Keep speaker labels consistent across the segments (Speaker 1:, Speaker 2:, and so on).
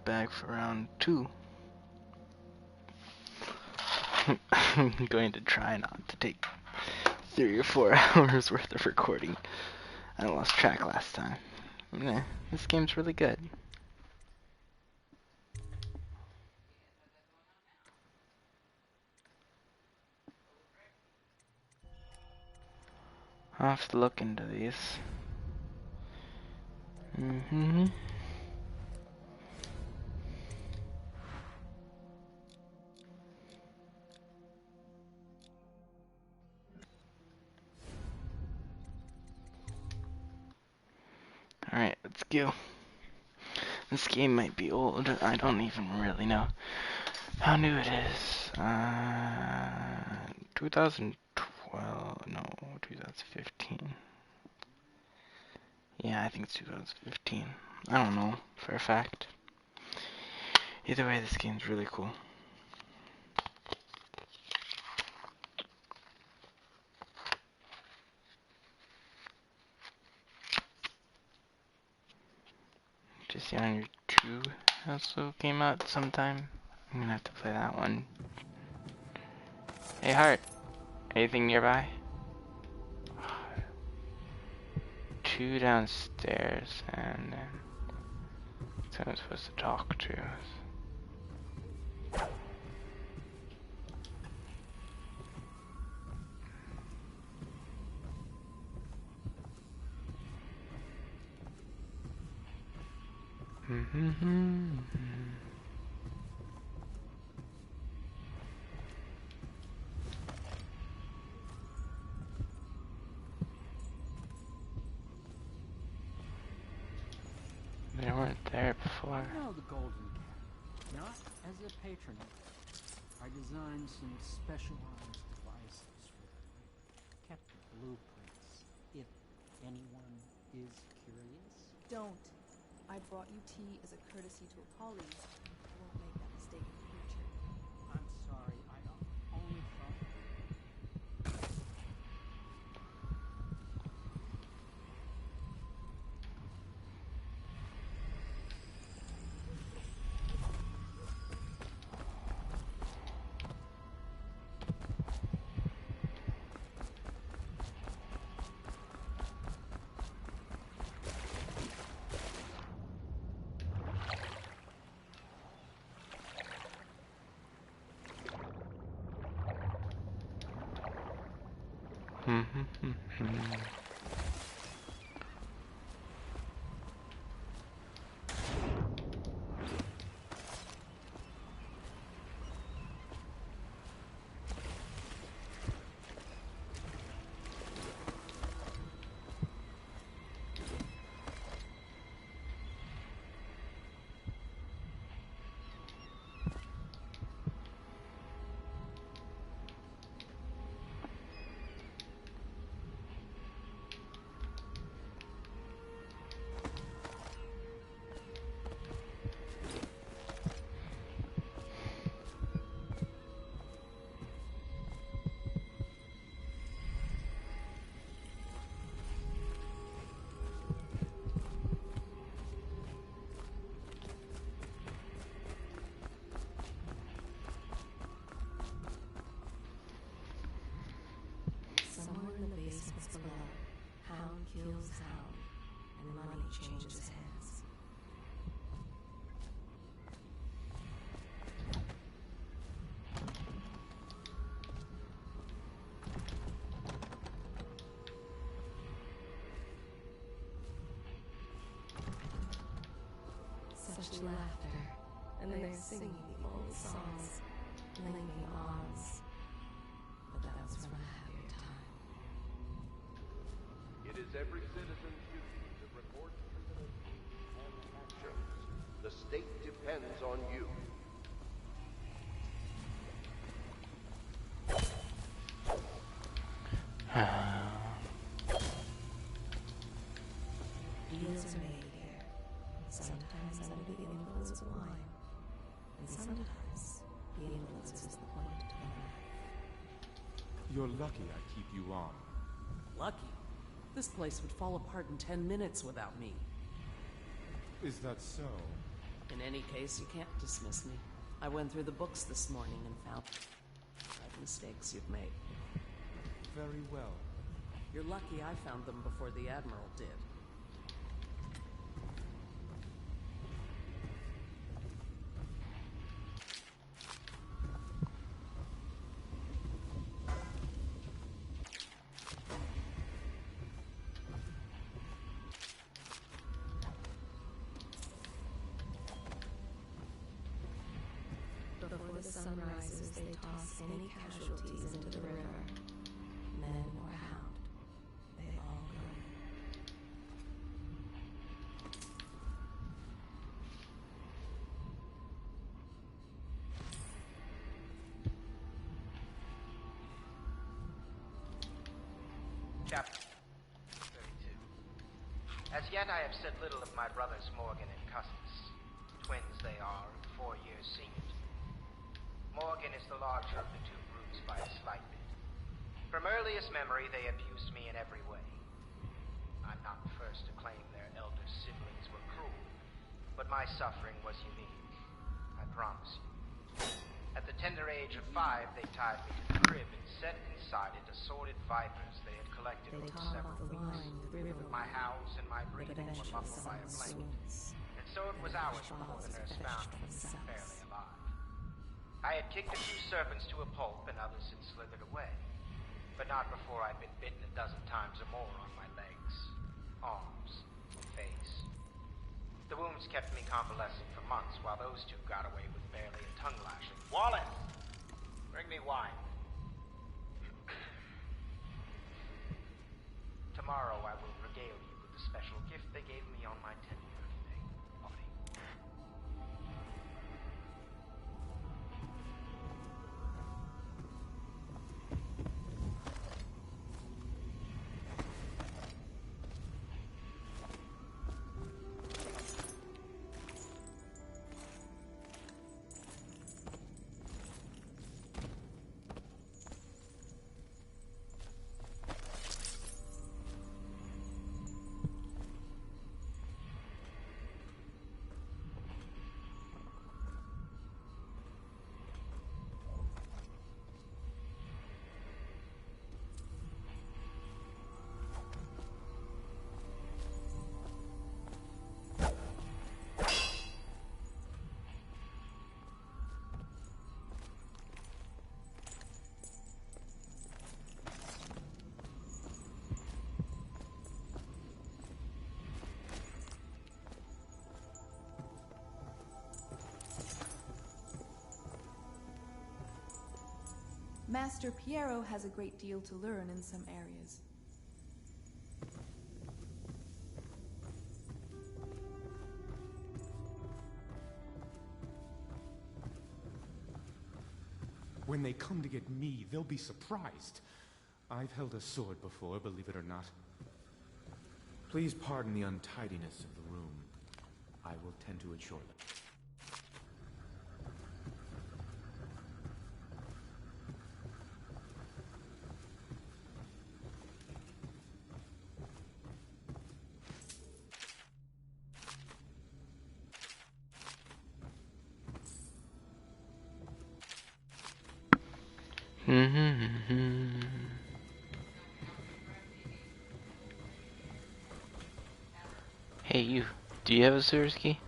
Speaker 1: back for round 2. I'm going to try not to take 3 or 4 hours worth of recording. I lost track last time. This game's really good. I'll have to look into these. Alright, let's go. This game might be old. I don't even really know how new it is. 2012, no, 2015. Yeah, I think it's 2015. I don't know for a fact. Either way, this game's really cool. Dishonored 2 also came out sometime. I'm gonna have to play that one. Hey Heart, anything nearby? 2 downstairs, and then someone's supposed to talk to us. They weren't there before.
Speaker 2: I know the Golden Cat, not as a patron. I designed some specialized devices for them. Kept blueprints, if anyone is curious.
Speaker 3: Don't. I brought you tea as a courtesy to a colleague. I won't make that mistake in the future.
Speaker 2: I'm sorry, I only thought...
Speaker 3: Somewhere in the basements below, hound kills hound, and money changes hands. Such laughter, and they're singing the old songs, linking arms. But that was from a happier time.
Speaker 4: It is every citizen's duty to report criminals and actions. The state depends on you.
Speaker 3: Deals are made here, sometimes under the influence of wine, and sometimes the influence is the point of life.
Speaker 5: You're lucky I keep you on.
Speaker 6: Lucky? This place would fall apart in 10 minutes without me.
Speaker 5: Is that so?
Speaker 6: In any case, you can't dismiss me. I went through the books this morning and found 5 mistakes you've made.
Speaker 5: Very well.
Speaker 6: You're lucky I found them before the Admiral did.
Speaker 3: Before the sun rises, they toss any casualties into the river. Men or hound, they all go.
Speaker 7: Chapter 32. As yet I have said little of my brothers Morgan and Custis. Twins they are, 4 years senior to me. Morgan is the larger of the two groups by a slight bit. From earliest memory they abused me in every way. I'm not the first to claim their elder siblings were cruel, but my suffering was unique. I promise you. At the tender age of 5, they tied me to the crib and set inside it assorted vipers they had collected
Speaker 3: They
Speaker 7: over
Speaker 3: top
Speaker 7: several
Speaker 3: off the
Speaker 7: weeks.
Speaker 3: wine with river
Speaker 7: My
Speaker 3: wine,
Speaker 7: howls and my
Speaker 3: but
Speaker 7: breathing were
Speaker 3: eventually
Speaker 7: muffled by a
Speaker 3: someone
Speaker 7: blanket.
Speaker 3: swoops.
Speaker 7: And so it was
Speaker 3: and
Speaker 7: hours
Speaker 3: the
Speaker 7: before the
Speaker 3: falls
Speaker 7: nurse
Speaker 3: fetched
Speaker 7: found
Speaker 3: from
Speaker 7: me,
Speaker 3: cells.
Speaker 7: barely alive. I had kicked a few servants to a pulp and others had slithered away. But not before I'd been bitten a dozen times or more on my legs, arms, and face. The wounds kept me convalescent for months while those two got away with barely a tongue lashing. Wallace! Bring me wine. Tomorrow I will regale you with the special gift they gave me on my 10th birthday, Audie.
Speaker 8: Master Piero has a great deal to learn in some areas.
Speaker 5: When they come to get me, they'll be surprised. I've held a sword before, believe it or not.
Speaker 9: Please pardon the untidiness of the room. I will tend to it shortly.
Speaker 1: Hey, you. Do you have a sewer's key?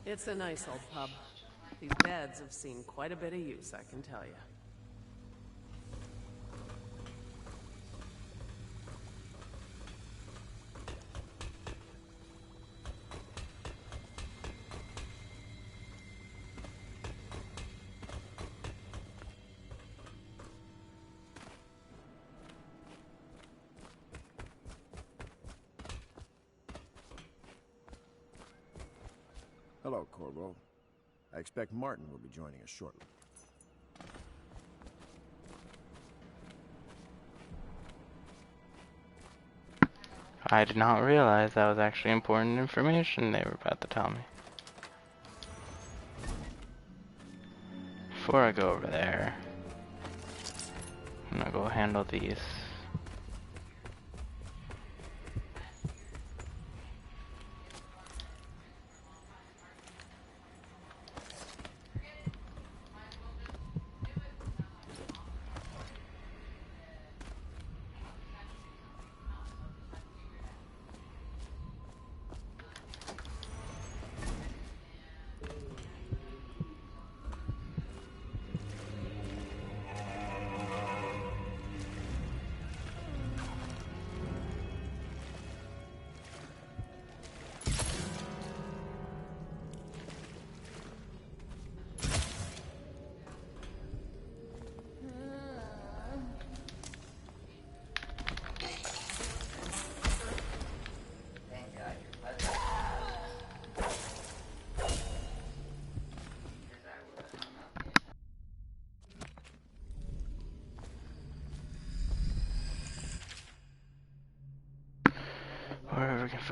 Speaker 6: It's a nice old pub. These beds have seen quite a bit of use, I can tell you.
Speaker 4: Hello, Corvo. I expect Martin will be joining us shortly.
Speaker 1: I did not realize that was actually important information they were about to tell me. Before I go over there, I'm gonna go handle these.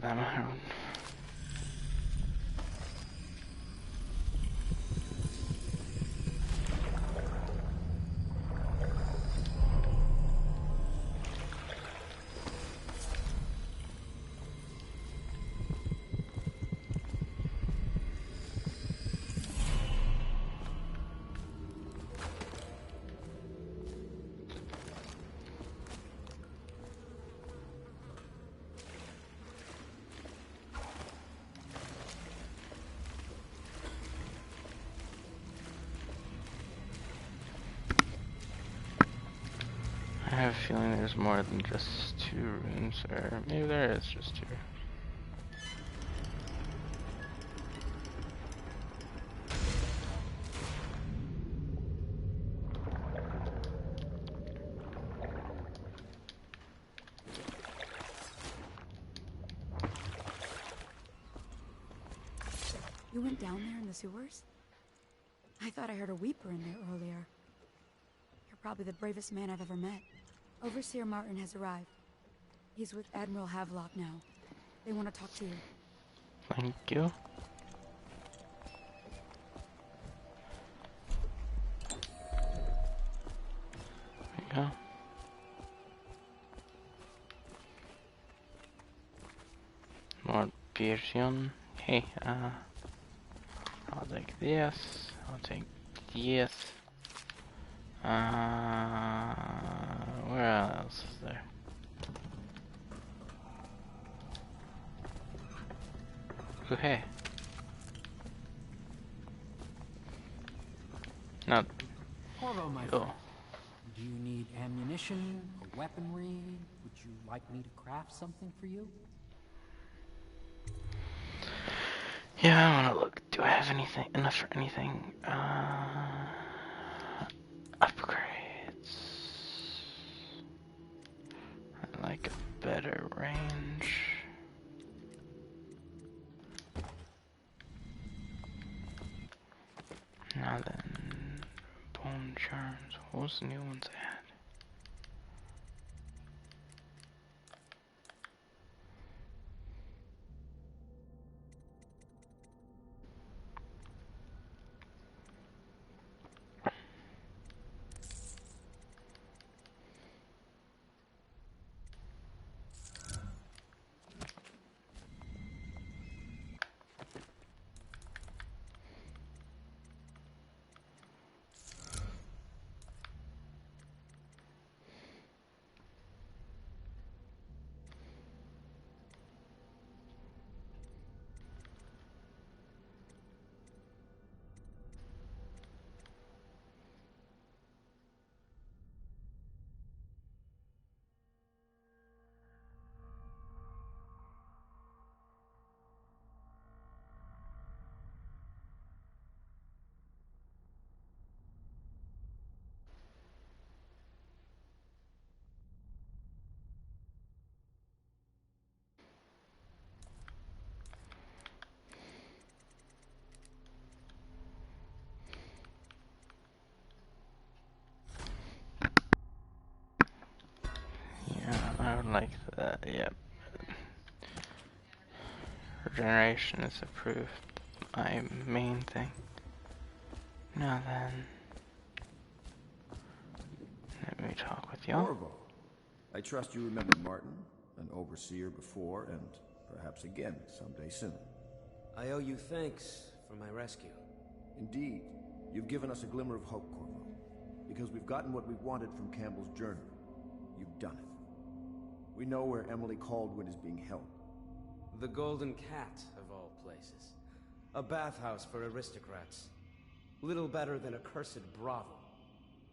Speaker 1: that matter. I have a feeling there's more than just 2 rooms, or maybe there is just 2.
Speaker 10: You went down there in the sewers? I thought I heard a weeper in there earlier. You're probably the bravest man I've ever met. Overseer Martin has arrived. He's with Admiral Havelock now. They want to talk to you.
Speaker 1: Thank you. There you go. More version. Hey, I'll take this. I'll take this. Where else is there? Oh, hey. Not.
Speaker 2: Corvo, my
Speaker 1: Oh.
Speaker 2: friend. Do you need ammunition or weaponry? Would you like me to craft something for you?
Speaker 1: Yeah, I wanna look. Do I have anything enough for anything? Upgrades. I like a better range. Now then, bone charms. What was the new ones I had? Yeah, I would like that. Yep. Regeneration is approved. My main thing. Now then, let me talk with you.
Speaker 4: Corvo, I trust you remember Martin, an overseer before, and perhaps again someday soon.
Speaker 11: I owe you thanks for my rescue.
Speaker 4: Indeed, you've given us a glimmer of hope, Corvo. Because we've gotten what we wanted from Campbell's journal. You've done it. We know where Emily Caldwin is being held.
Speaker 11: The Golden Cat, of all places. A bathhouse for aristocrats. Little better than a cursed brothel.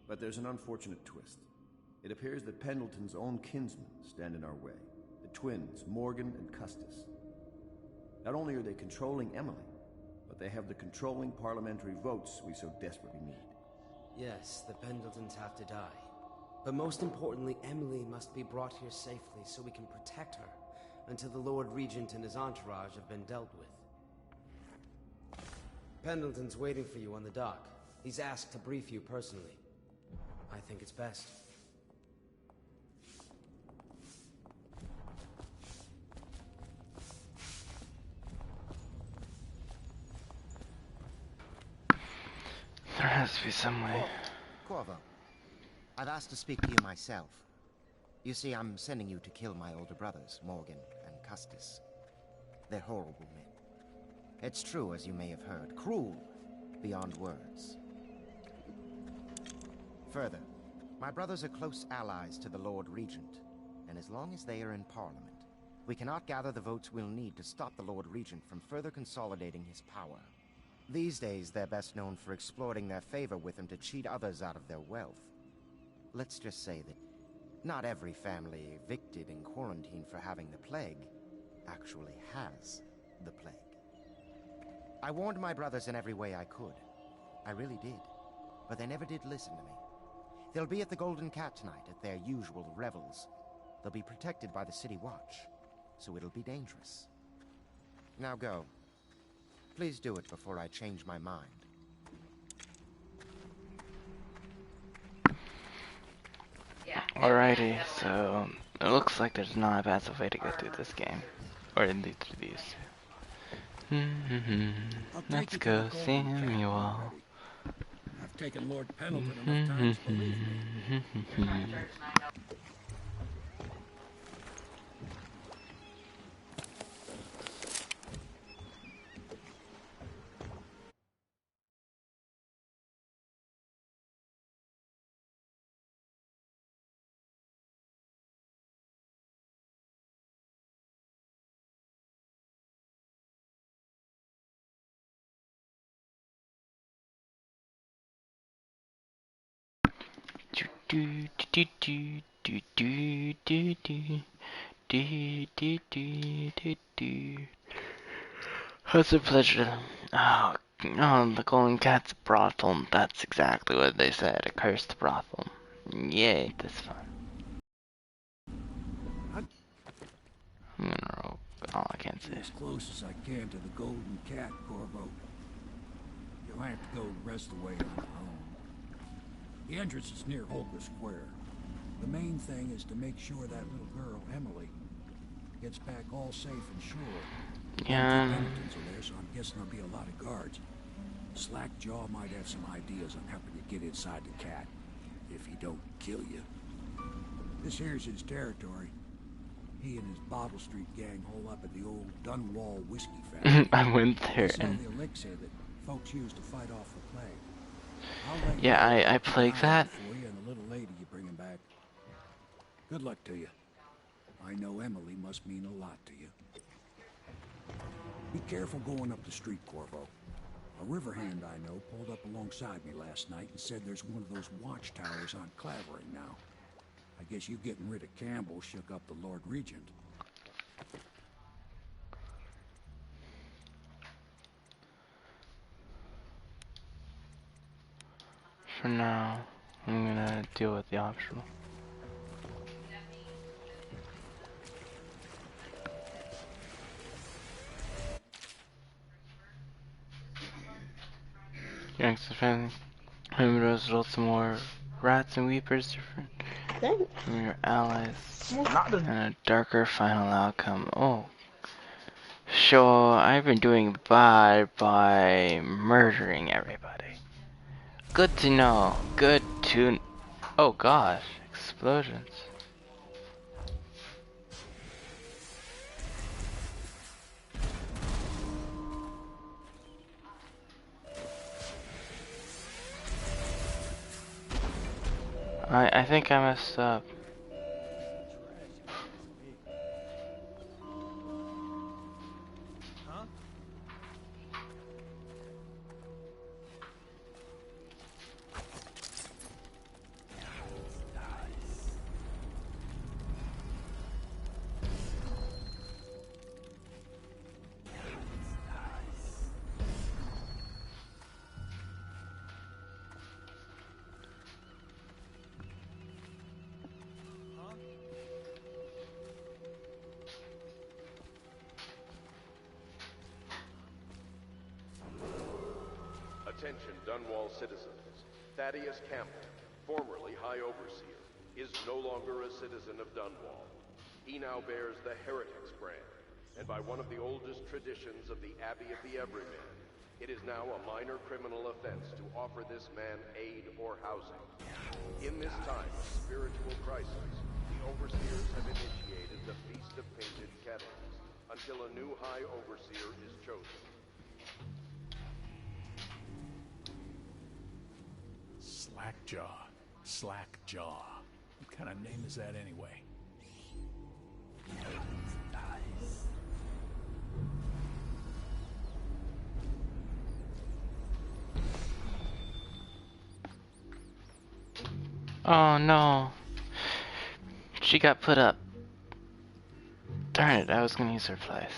Speaker 4: But there's an unfortunate twist. It appears that Pendleton's own kinsmen stand in our way. The twins, Morgan and Custis. Not only are they controlling Emily, but they have the controlling parliamentary votes we so desperately need.
Speaker 11: Yes, the Pendletons have to die. But most importantly, Emily must be brought here safely so we can protect her until the Lord Regent and his entourage have been dealt with. Pendleton's waiting for you on the dock. He's asked to brief you personally. I think it's best.
Speaker 1: must be some way.
Speaker 12: Corvo, I've asked to speak to you myself. You see, I'm sending you to kill my older brothers, Morgan and Custis. They're horrible men. It's true, as you may have heard, cruel beyond words. Further, my brothers are close allies to the Lord Regent, and as long as they are in Parliament, we cannot gather the votes we'll need to stop the Lord Regent from further consolidating his power. These days, they're best known for exploiting their favor with him to cheat others out of their wealth. Let's just say that not every family evicted in quarantine for having the plague actually has the plague. I warned my brothers in every way I could. I really did. But they never did listen to me. They'll be at the Golden Cat tonight at their usual revels. They'll be protected by the City Watch, so it'll be dangerous. Now go. Please do it before I change my mind.
Speaker 1: Alrighty, so it looks like there's not a passive way to go through this game. Or in these. Let's go, Samuel.
Speaker 2: I've taken Lord Pendleton enough times, believe me.
Speaker 1: It's a pleasure. Oh, the Golden Cat's brothel. That's exactly what they said. A cursed brothel. Yay, this fun. I'm gonna roll. Oh, I can't say.
Speaker 2: As close as I can to the Golden Cat, Corvo. You'll have to go the rest of the way on your own. The entrance is near Holger Square. The main thing is to make sure that little girl, Emily, gets back all safe and sure.
Speaker 1: Yeah.
Speaker 2: Pendletons are there, so I'm guessing there'll be a lot of guards. Slackjaw might have some ideas on helping you get inside the cat, if he don't kill you. This here's his territory. He and his Bottle Street gang hole up at the old Dunwall whiskey factory.
Speaker 1: I went there
Speaker 2: It's all
Speaker 1: and...
Speaker 2: the elixir that folks use to fight off the plague.
Speaker 1: Yeah, I plagued that.
Speaker 2: For you and the little lady you bring him back. Good luck to you. I know Emily must mean a lot to you. Be careful going up the street, Corvo. A river hand I know pulled up alongside me last night and said there's one of those watchtowers on Clavering now. I guess you getting rid of Campbell shook up the Lord Regent.
Speaker 1: For now, I'm gonna deal with the optional. Youngster family. Remember those results more rats and weepers different from your allies. And a darker final outcome. Oh. Sure, I've been doing bad by murdering everybody. Good to know. Good to... Oh gosh. Explosions. I think I messed up.
Speaker 13: Attention, Dunwall citizens. Thaddeus Campbell, formerly High Overseer, is no longer a citizen of Dunwall. He now bears the Heretics brand, and by one of the oldest traditions of the Abbey of the Everyman, It is now a minor criminal offense to offer this man aid or housing. In this time of spiritual crisis, the overseers have initiated the Feast of Painted Kettles until a new High Overseer is chosen.
Speaker 14: Slackjaw. Slackjaw. What kind of name is that anyway?
Speaker 1: Oh no. She got put up. Darn it, I was gonna use her place.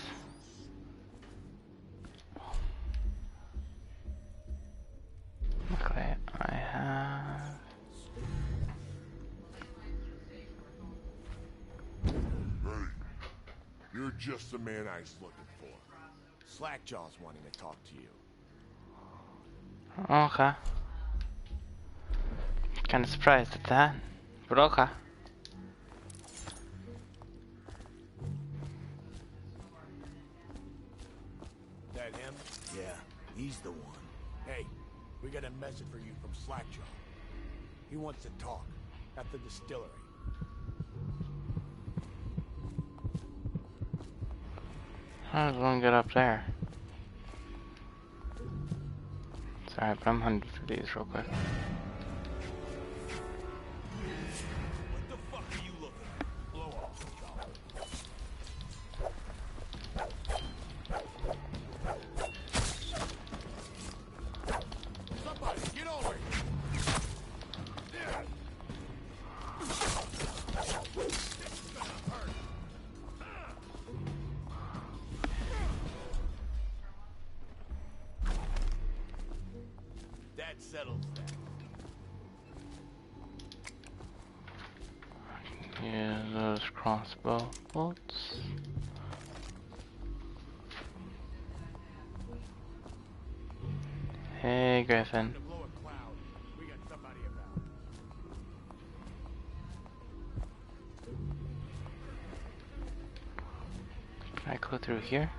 Speaker 1: Okay, I have...
Speaker 15: Hey, you're just the man I was looking for. Slackjaw's wanting to talk to you.
Speaker 1: Okay. Kinda surprised at that, but okay.
Speaker 14: That him?
Speaker 16: Yeah, he's the one.
Speaker 14: Hey, we got a message for you from Slackjaw. He wants to talk at the distillery.
Speaker 1: How does one get up there? Sorry, but I'm hunting for these real quick.
Speaker 16: What the fuck are you looking at? Blow off.
Speaker 15: Somebody, get over here!
Speaker 16: That settles that.
Speaker 1: Yeah, those crossbow bolts. Hey, Griffin. Can I go through here?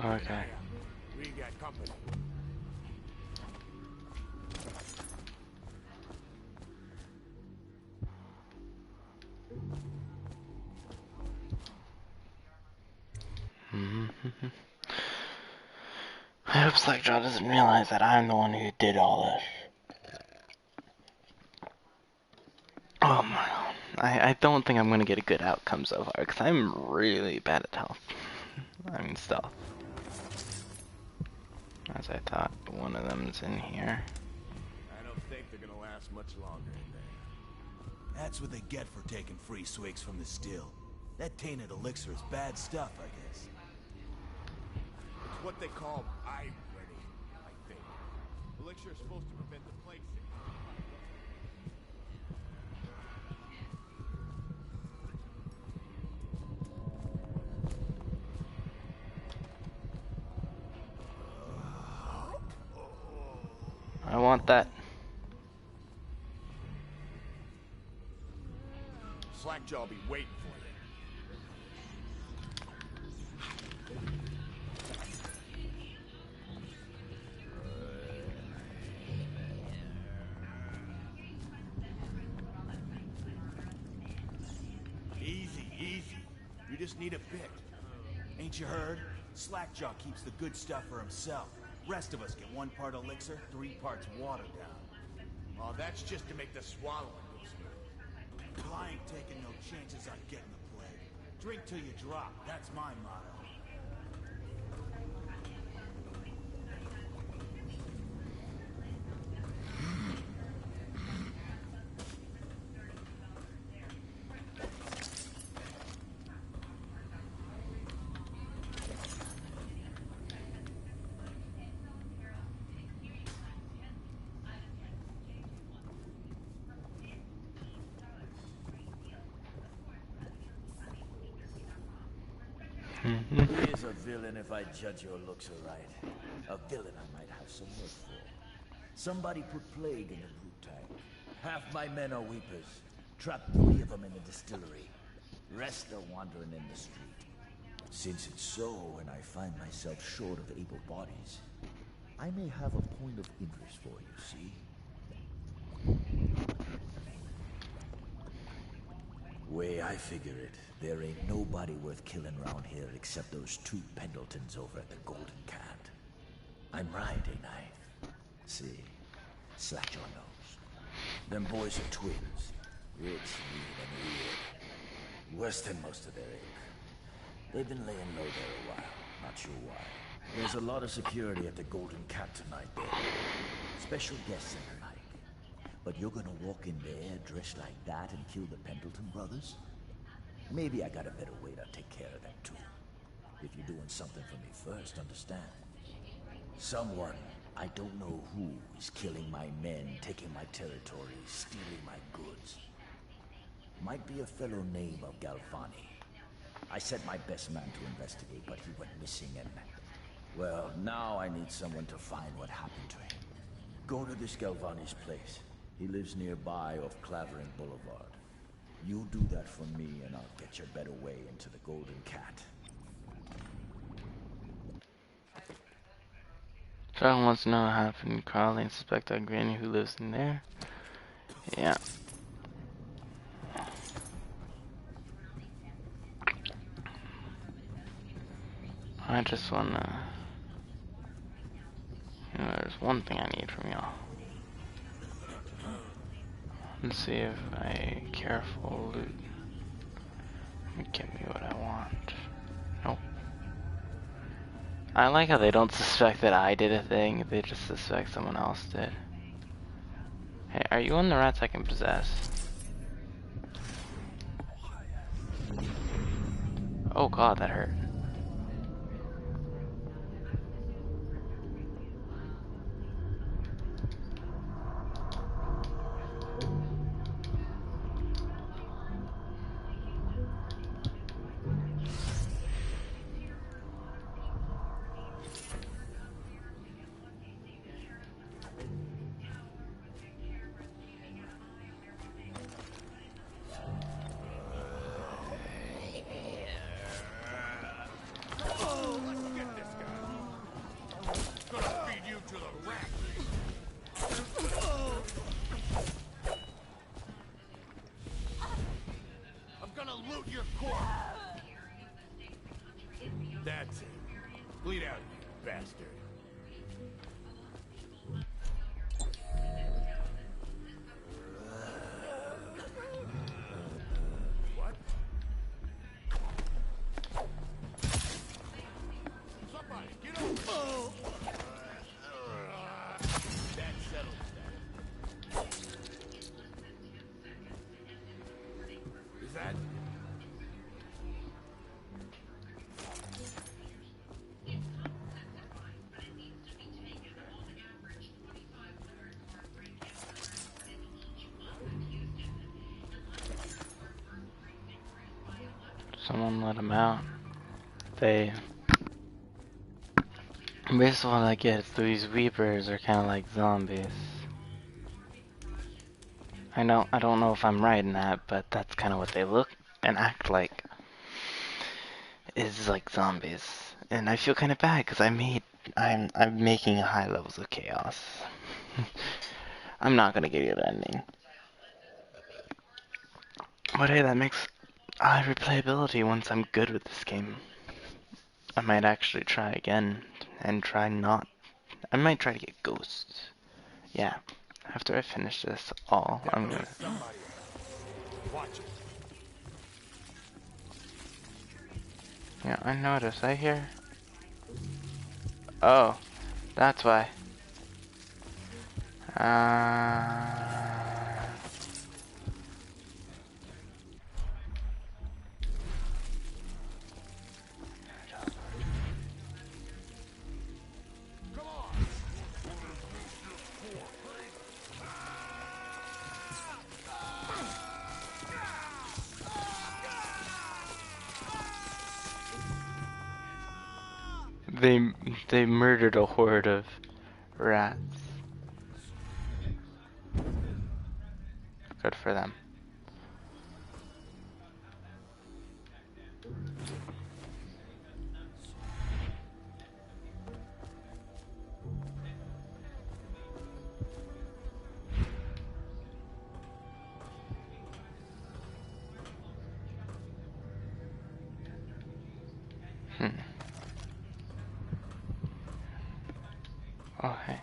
Speaker 1: Okay.
Speaker 14: We got company.
Speaker 1: I hope Slackjaw doesn't realize that I'm the one who did all this. Oh my god. I don't think I'm gonna get a good outcome so far, because I'm really bad at health. I mean stealth. As I thought, one of them's in here.
Speaker 16: I don't think they're gonna last much longer in there. That's what they get for taking free swigs from the still. That tainted elixir is bad stuff, I guess.
Speaker 15: It's what they call eye ready, I think. Elixir is supposed to prevent the plague sickness.
Speaker 1: I want that.
Speaker 15: Slackjaw will be waiting for
Speaker 16: you. Easy, easy. You just need a bit. Ain't you heard? Slackjaw keeps the good stuff for himself. Rest of us get 1 part elixir, 3 parts water down.
Speaker 15: Oh, that's just to make the swallowing go smooth.
Speaker 16: Well, I ain't taking no chances on getting the plague. Drink till you drop. That's my motto.
Speaker 17: He is a villain if I judge your looks aright. A villain I might have some work for. Somebody put plague in the brute tank. Half my men are Weepers. Trapped 3 of them in the distillery. Rest are wandering in the street. Since it's so, and I find myself short of able bodies, I may have a point of interest for you, see? Way I figure it, there ain't nobody worth killing around here except those 2 Pendletons over at the Golden Cat. I'm right, ain't I? See, Slackjaw knows. Them boys are twins. Rich, lean, and weird. Worse than most of their ilk. They've been laying low there a while, not sure why. There's a lot of security at the Golden Cat tonight, baby. Special guests and the like. But you're gonna walk in there dressed like that and kill the Pendleton brothers? Maybe I got a better way to take care of them too. If you're doing something for me first, understand. Someone, I don't know who, is killing my men, taking my territory, stealing my goods. Might be a fellow named of Galvani. I sent my best man to investigate, but he went missing and... Well, now I need someone to find what happened to him. Go to this Galvani's place. He lives nearby off Clavering Boulevard. You do that for me and I'll get your better way into the Golden Cat.
Speaker 1: Someone wants to know what happened. Carly and suspect that granny who lives in there. Yeah. I just wanna... You know, there's one thing I need from y'all. Let's see if I careful loot give me what I want. Nope. I like how they don't suspect that I did a thing, they just suspect someone else did. Hey, are you on the rats I can possess? Oh god, that hurt.
Speaker 15: That's it. Bleed out, you bastard. What? Somebody, get over here. That settles that. Is that...
Speaker 1: Someone let him out. They... Basically what I get is these Weepers are kind of like zombies. I don't know if I'm right in that, but that's kind of what they look and act like. Is like zombies. And I feel kind of bad because I'm making high levels of chaos. I'm not gonna give you the ending. But hey, that makes high replayability once I'm good with this game. I might actually try again and try not. I might try to get ghosts. Yeah. After I finish this all, I'm gonna.
Speaker 15: Watch it.
Speaker 1: Yeah, I noticed. I hear. Oh, that's why. They murdered a horde of rats. Good for them. Okay.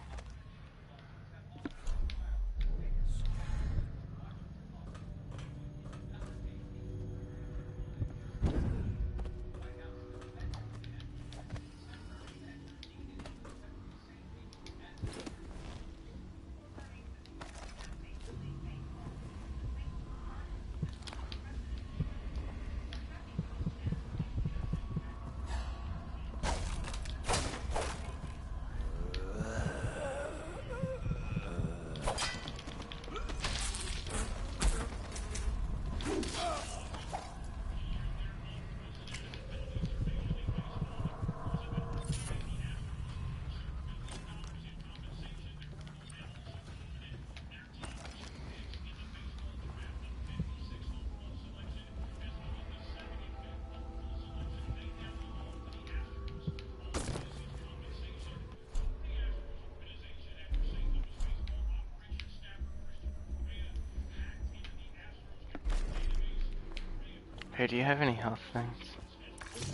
Speaker 1: Hey, do you have any health things?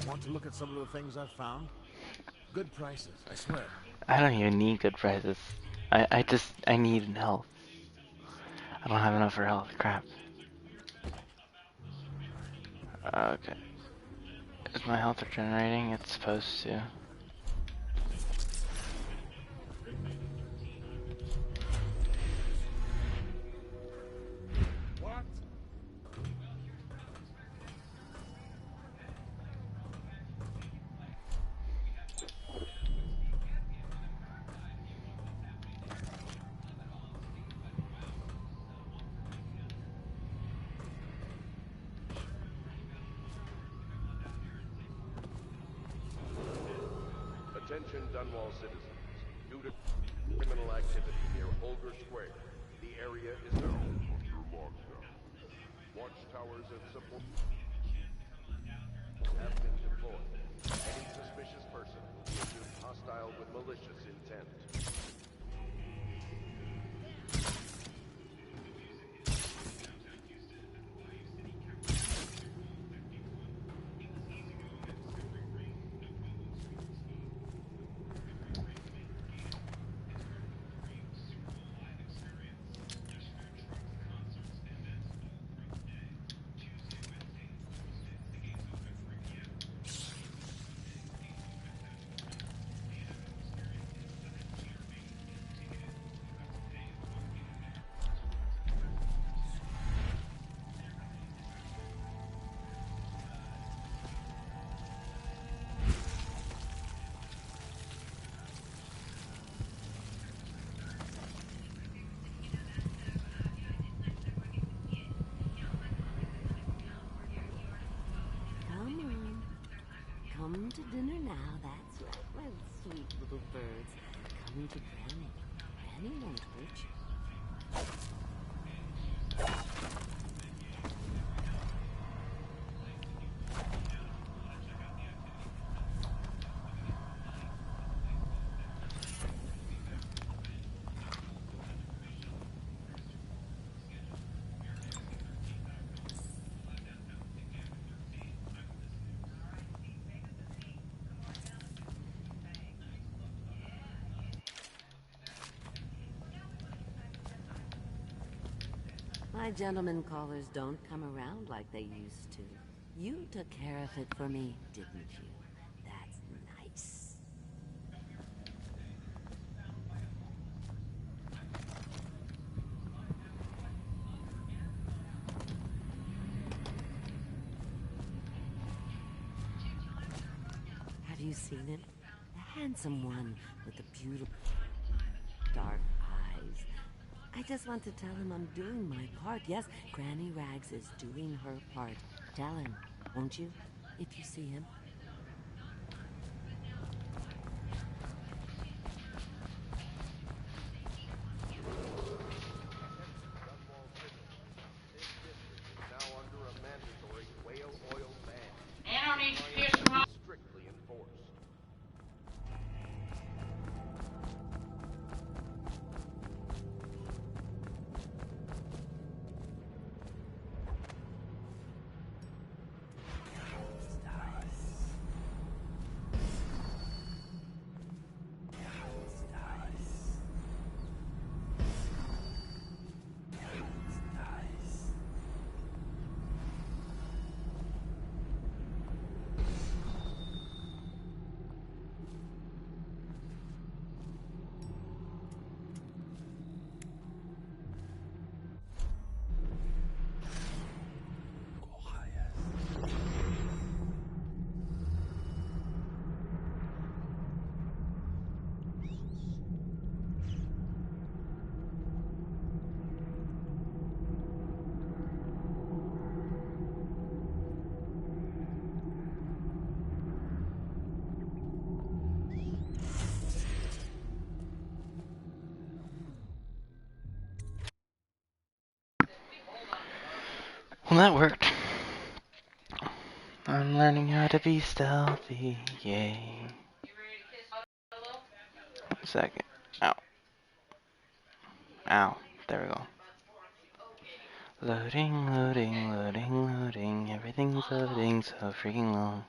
Speaker 14: Want to look at some of the things I've found? Good prices, I swear.
Speaker 1: I don't even need good prices. I need health. I don't have enough for health. Crap. Okay. Is my health regenerating? It's supposed to.
Speaker 14: What?
Speaker 13: Attention Dunwall citizens. Due to criminal activity near Holger Square, the area is now under lockdown. Watchtowers and support have been deployed. Any suspicious person will be assumed hostile with malicious intent.
Speaker 18: Come to dinner now, that's right, my sweet little birds. Come to Granny. Granny won't hurt you. My gentlemen callers don't come around like they used to. You took care of it for me, didn't you? That's nice. Have you seen it? The handsome one with the beautiful dark eyes. I just want to tell him I'm doing my part. Yes, Granny Rags is doing her part. Tell him, won't you? If you see him.
Speaker 1: that worked. I'm learning how to be stealthy, yay. 1 second. Ow. Ow. There we go. Loading, loading, loading, loading. Everything's loading so freaking long.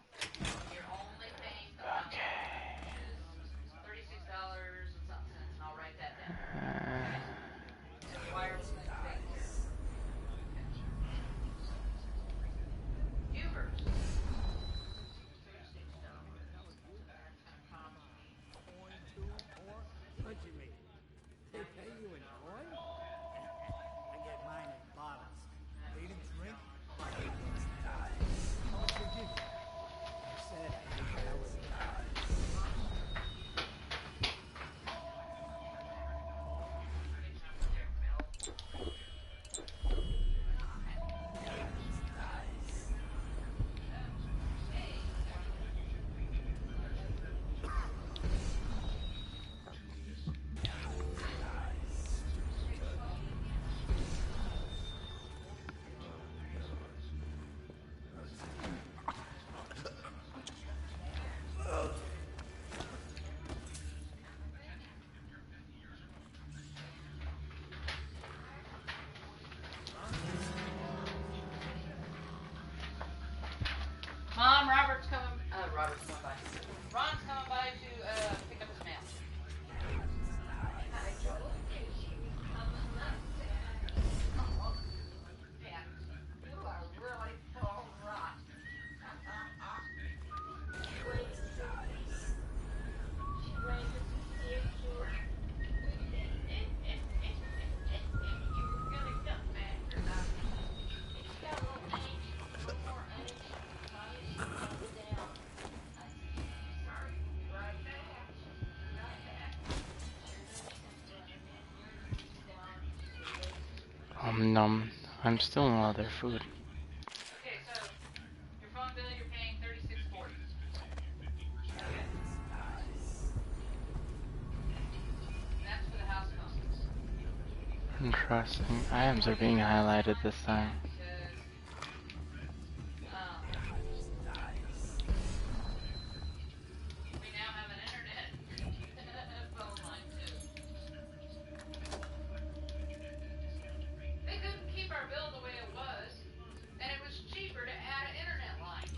Speaker 2: What you mean? They pay you in coin? I get mine in bottles. Eat and drink? How much they give you? I said I hate paladins.
Speaker 19: Mom, Robert's coming by. Ron's coming by to pick up his mail. Hi, Joe. You are really full rot. She wanted to see you. You were gonna come back or not. She got a little anxious, a little more anxious. Finally, she calmed down. Sorry, right back. Right back.
Speaker 1: Nom. I'm still in all their food.
Speaker 19: Okay, so your phone bill, you're paying $36.40. That's for the house phone.
Speaker 1: Interesting. Items are being highlighted this time.
Speaker 19: We now have an internet phone line too. They couldn't keep our bill the way it was, and it was cheaper to add an internet line.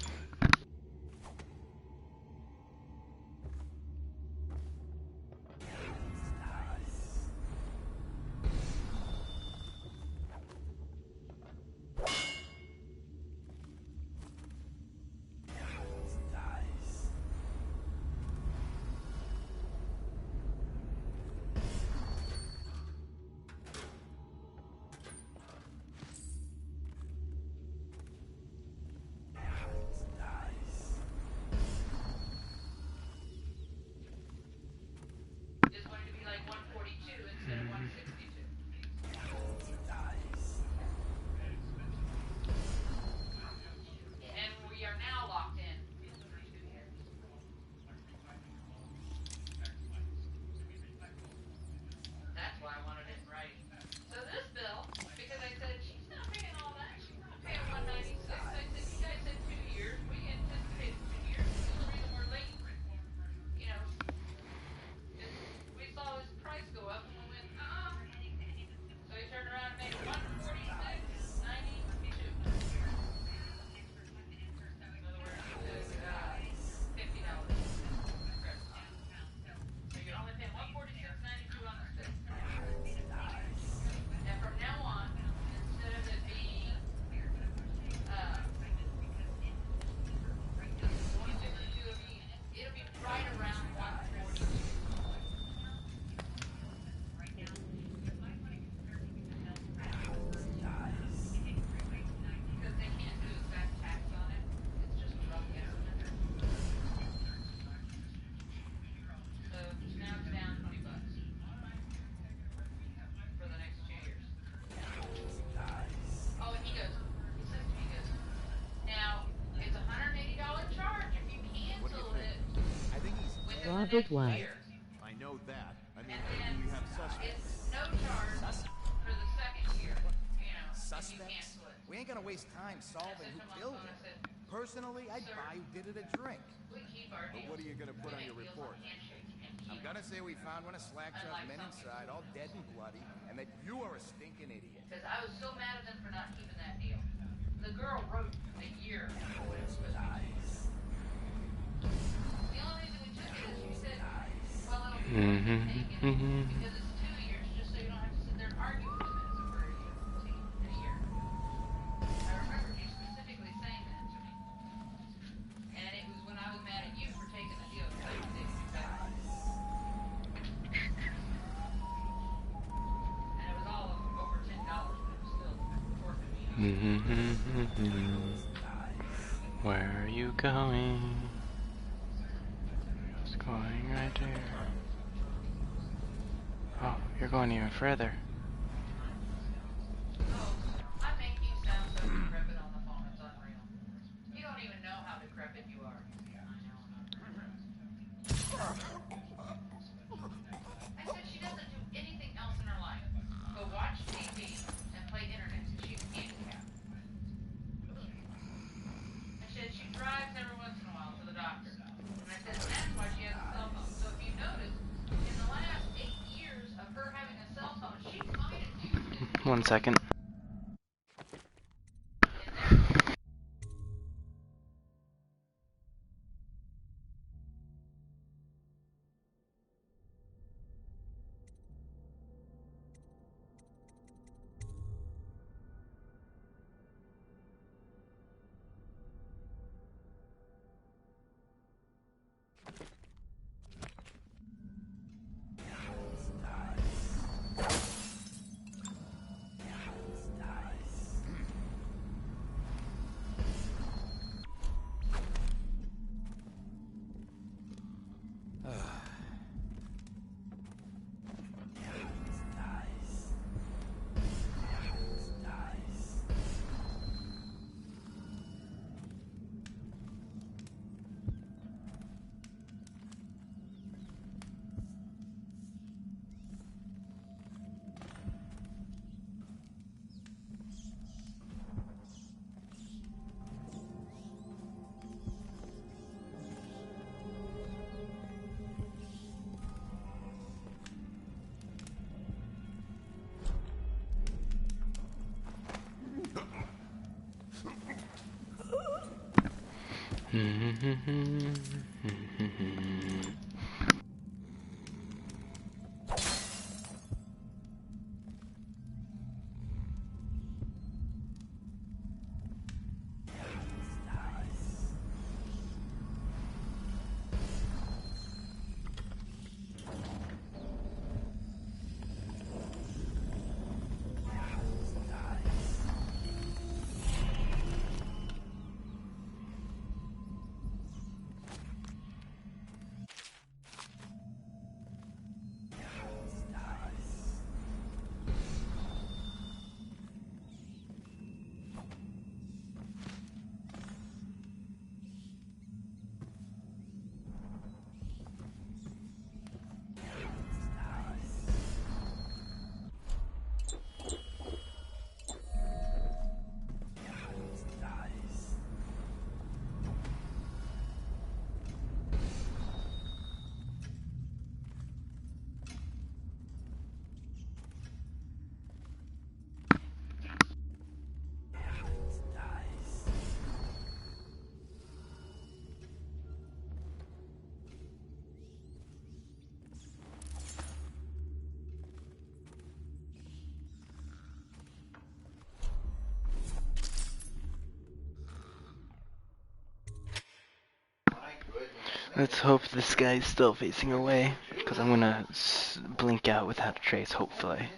Speaker 19: It's going to be like 142 instead of 162. And we are now locked in. That's why I wanted it right. So this bill, because I said she's not paying all that, she's not paying 196. I said you guys said 2 years. We anticipated 2 years. The only reason we're late, you know, is we saw his price go up and we went, So he turned around and made 146.92. In other words, he said $50. So you're only paying 146.92 on this bill. And from now on, instead of it being 162, it'll be right around 142. Because they can't do exact tax on it. It's just a rough estimate. So now it's down $20 for the next 2 years. Oh, and he says to me, now it's $180 charge if you cancel it within the next year.
Speaker 15: I know that. I mean,
Speaker 19: And then
Speaker 15: do you have suspects?
Speaker 19: it's no charge for the second year, you know, if you cancel it.
Speaker 20: gonna waste time solving who killed him. Personally, I'd buy who did it a drink.
Speaker 15: But what are you gonna put on your report?
Speaker 20: I'm gonna say we found one of Slackjaw's men inside, all dead and bloody, and that you are a stinking idiot.
Speaker 19: Because I was so mad at them for not keeping that deal. The girl wrote a year when it was supposed to be 2 years. The only reason we took it is she said, well, it'll be worth it taking it because it's 2 years, just so you don't have to sit there and argue with the minutes for a year. I remember you specifically saying that to me. And it was when I was mad at you for taking the deal because I knew they would do better. And it was all over $10, but it was still worth it.
Speaker 1: Where are you going? It's going right there. Oh, you're going even further.
Speaker 19: I make you sound so decrepit on the phone, it's unreal. You don't even know how decrepit you are. I said she doesn't do anything else in her life but watch TV and play internet because she's handicapped. I said she drives every once in a while to the doctor. And I said that's why she has a cell phone. So if you notice, in the last 8 years of her having a cell phone, she might have used it.
Speaker 1: 1 second. Let's hope this guy's still facing away, because I'm gonna blink out without a trace, hopefully.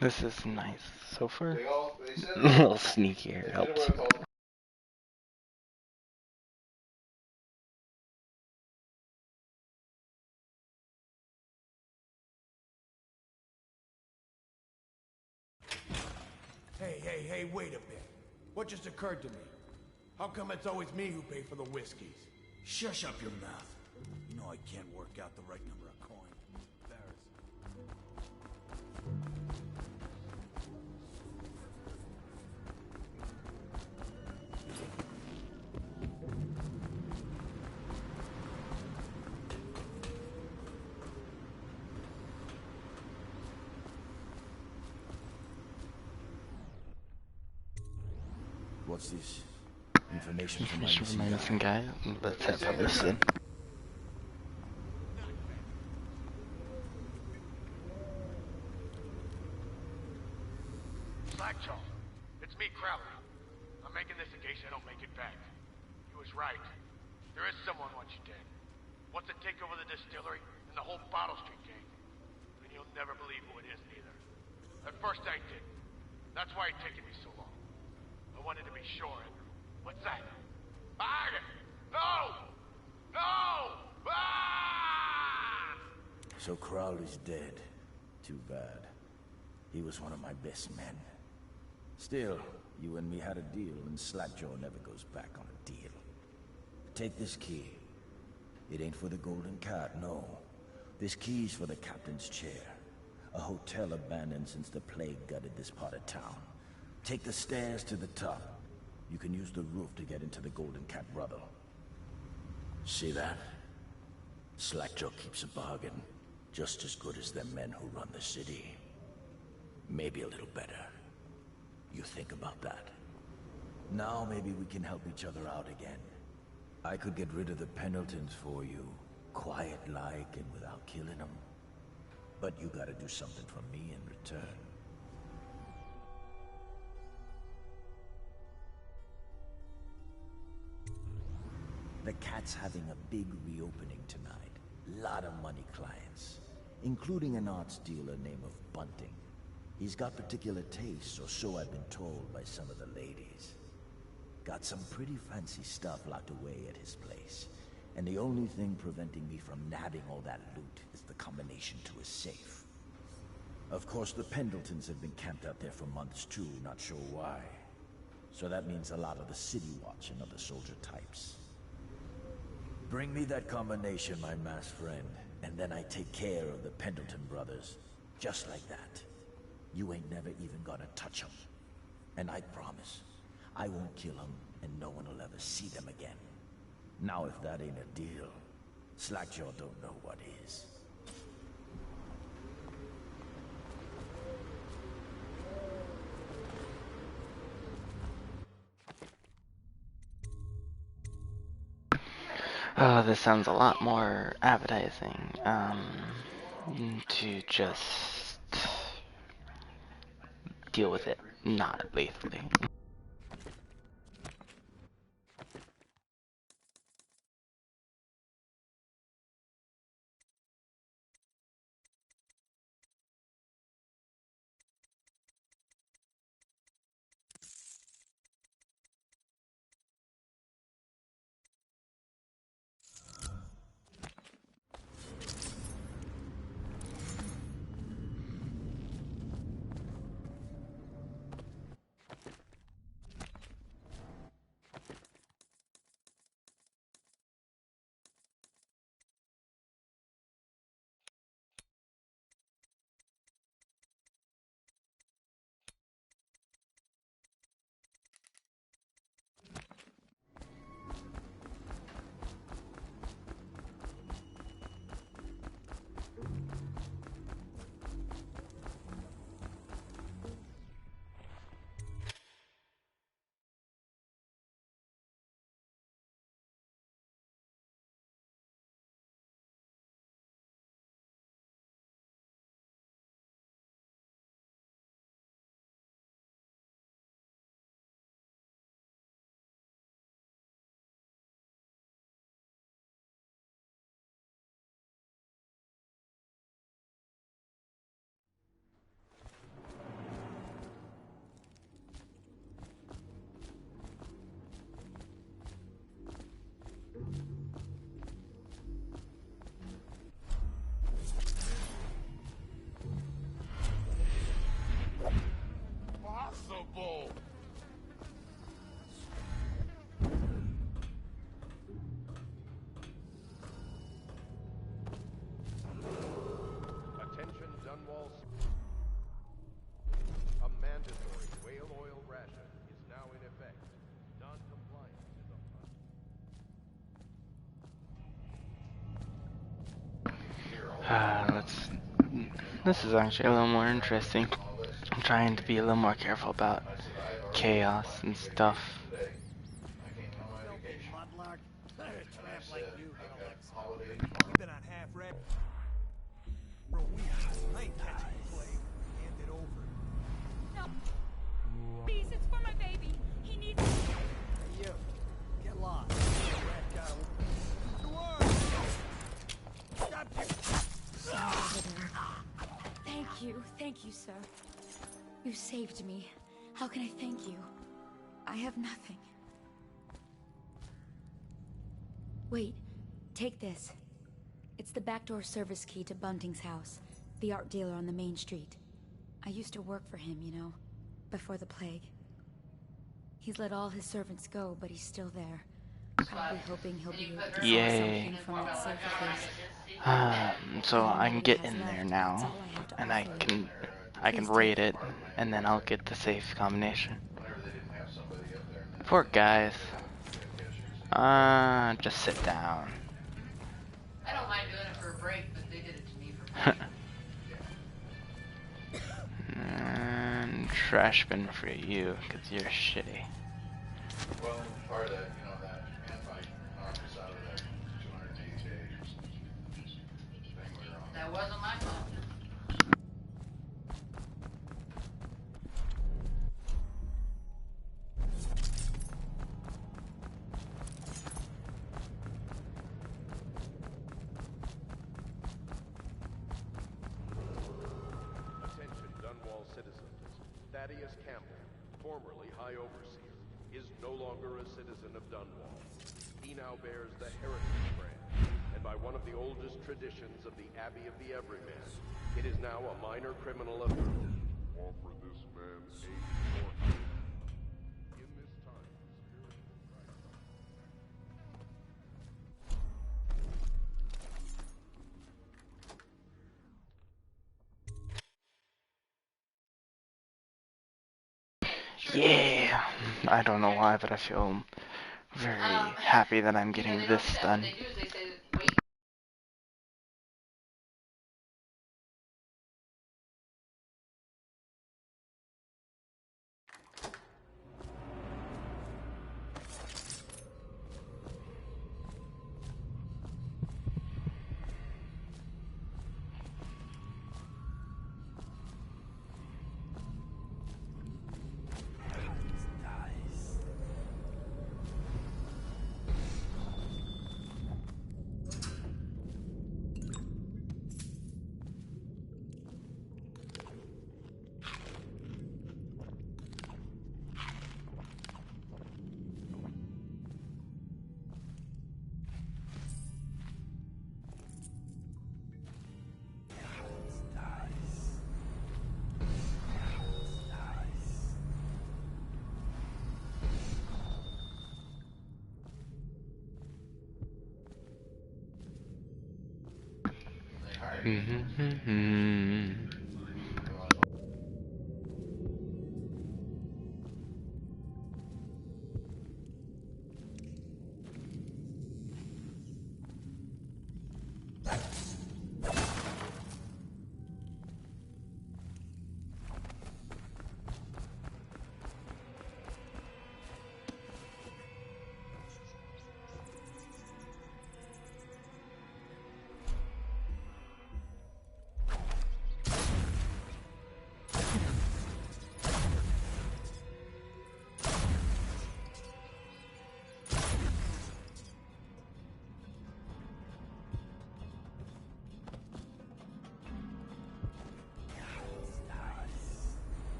Speaker 1: This is nice so far. A little sneakier helps.
Speaker 14: Hey, wait a bit. What just occurred to me? How come it's always me who pay for the whiskeys?
Speaker 16: Shush up your mouth. You know I can't work out the right number of coin.
Speaker 17: What's this? Information from
Speaker 1: Information from my
Speaker 17: my
Speaker 1: missing guy. Let's have a listen.
Speaker 15: Slackjaw, it's me, Crowley. I'm making this in case I don't make it back. He was right. There is someone wants you dead. Wants to take over the distillery and the whole Bottle Street gang. And you'll never believe who it is, neither. At first I did. That's why it's taken me so long. I wanted to be sure. And what's that? No! No! Ah!
Speaker 17: So Crowley's dead. Too bad. He was one of my best men. Still, you and me had a deal, and Slackjaw never goes back on a deal. Take this key. It ain't for the Golden Cat, no. This key's for the captain's chair. A hotel abandoned since the plague gutted this part of town. Take the stairs to the top. You can use the roof to get into the Golden Cat Brothel. See that? Slackjaw keeps a bargain. Just as good as the men who run the city. Maybe a little better. You think about that. Now maybe we can help each other out again. I could get rid of the Pendletons for you. Quiet-like and without killing them. But you gotta do something for me in return. The Cat's having a big reopening tonight. Lot of money clients. Including an arts dealer named of Bunting. He's got particular tastes, or so I've been told by some of the ladies. Got some pretty fancy stuff locked away at his place. And the only thing preventing me from nabbing all that loot is the combination to his safe. Of course, the Pendletons have been camped out there for months too, not sure why. So that means a lot of the City Watch and other soldier types. Bring me that combination, my masked friend, and then I take care of the Pendleton brothers. Just like that. You ain't never even gonna touch them. And I promise, I won't kill them, and no one will ever see them again. Now if that ain't a deal, Slackjaw don't know what is.
Speaker 1: Oh, this sounds a lot more appetizing. To just deal with it, not lethally. Let's. This is actually a little more interesting. I'm trying to be a little more careful about chaos and stuff.
Speaker 14: Filthy mudlark. A tramp like you, Alexa. You've been on half red for a week. I ain't catching the plague. Hand it over.
Speaker 10: No. Please, it's for my baby. He needs.
Speaker 14: Hey, you. Get lost. Rat got a... You are. Stop you.
Speaker 10: Thank you, sir. You saved me. How can I thank you? I have nothing. Wait, take this. It's the backdoor service key to Bunting's house, the art dealer on the main street. I used to work for him, you know, before the plague. He's let all his servants go, but he's still there. Probably hoping he'll be able to sell something from that safe of his.
Speaker 1: So I can get in there now, and I can raid it, and then I'll get the safe combination. Poor guys. Just sit down.
Speaker 19: I don't mind doing it for a break, but they did it to me for free.
Speaker 1: And trash bin for you, because you're shitty.
Speaker 21: Well, part of that, you know, that man fight knocked us out of that 280 days thing we were on.
Speaker 19: That wasn't my fault.
Speaker 13: Attention, Dunwall citizens. Thaddeus Campbell, formerly High Overseer, is no longer a citizen of Dunwall. He now bears the Heritage brand, and by one of the oldest traditions of the Abbey of the Everyman, it is now a minor criminal offense. Offer this man aid or help. In this time,
Speaker 1: Yeah! I don't know why, but I feel very happy that I'm getting this done.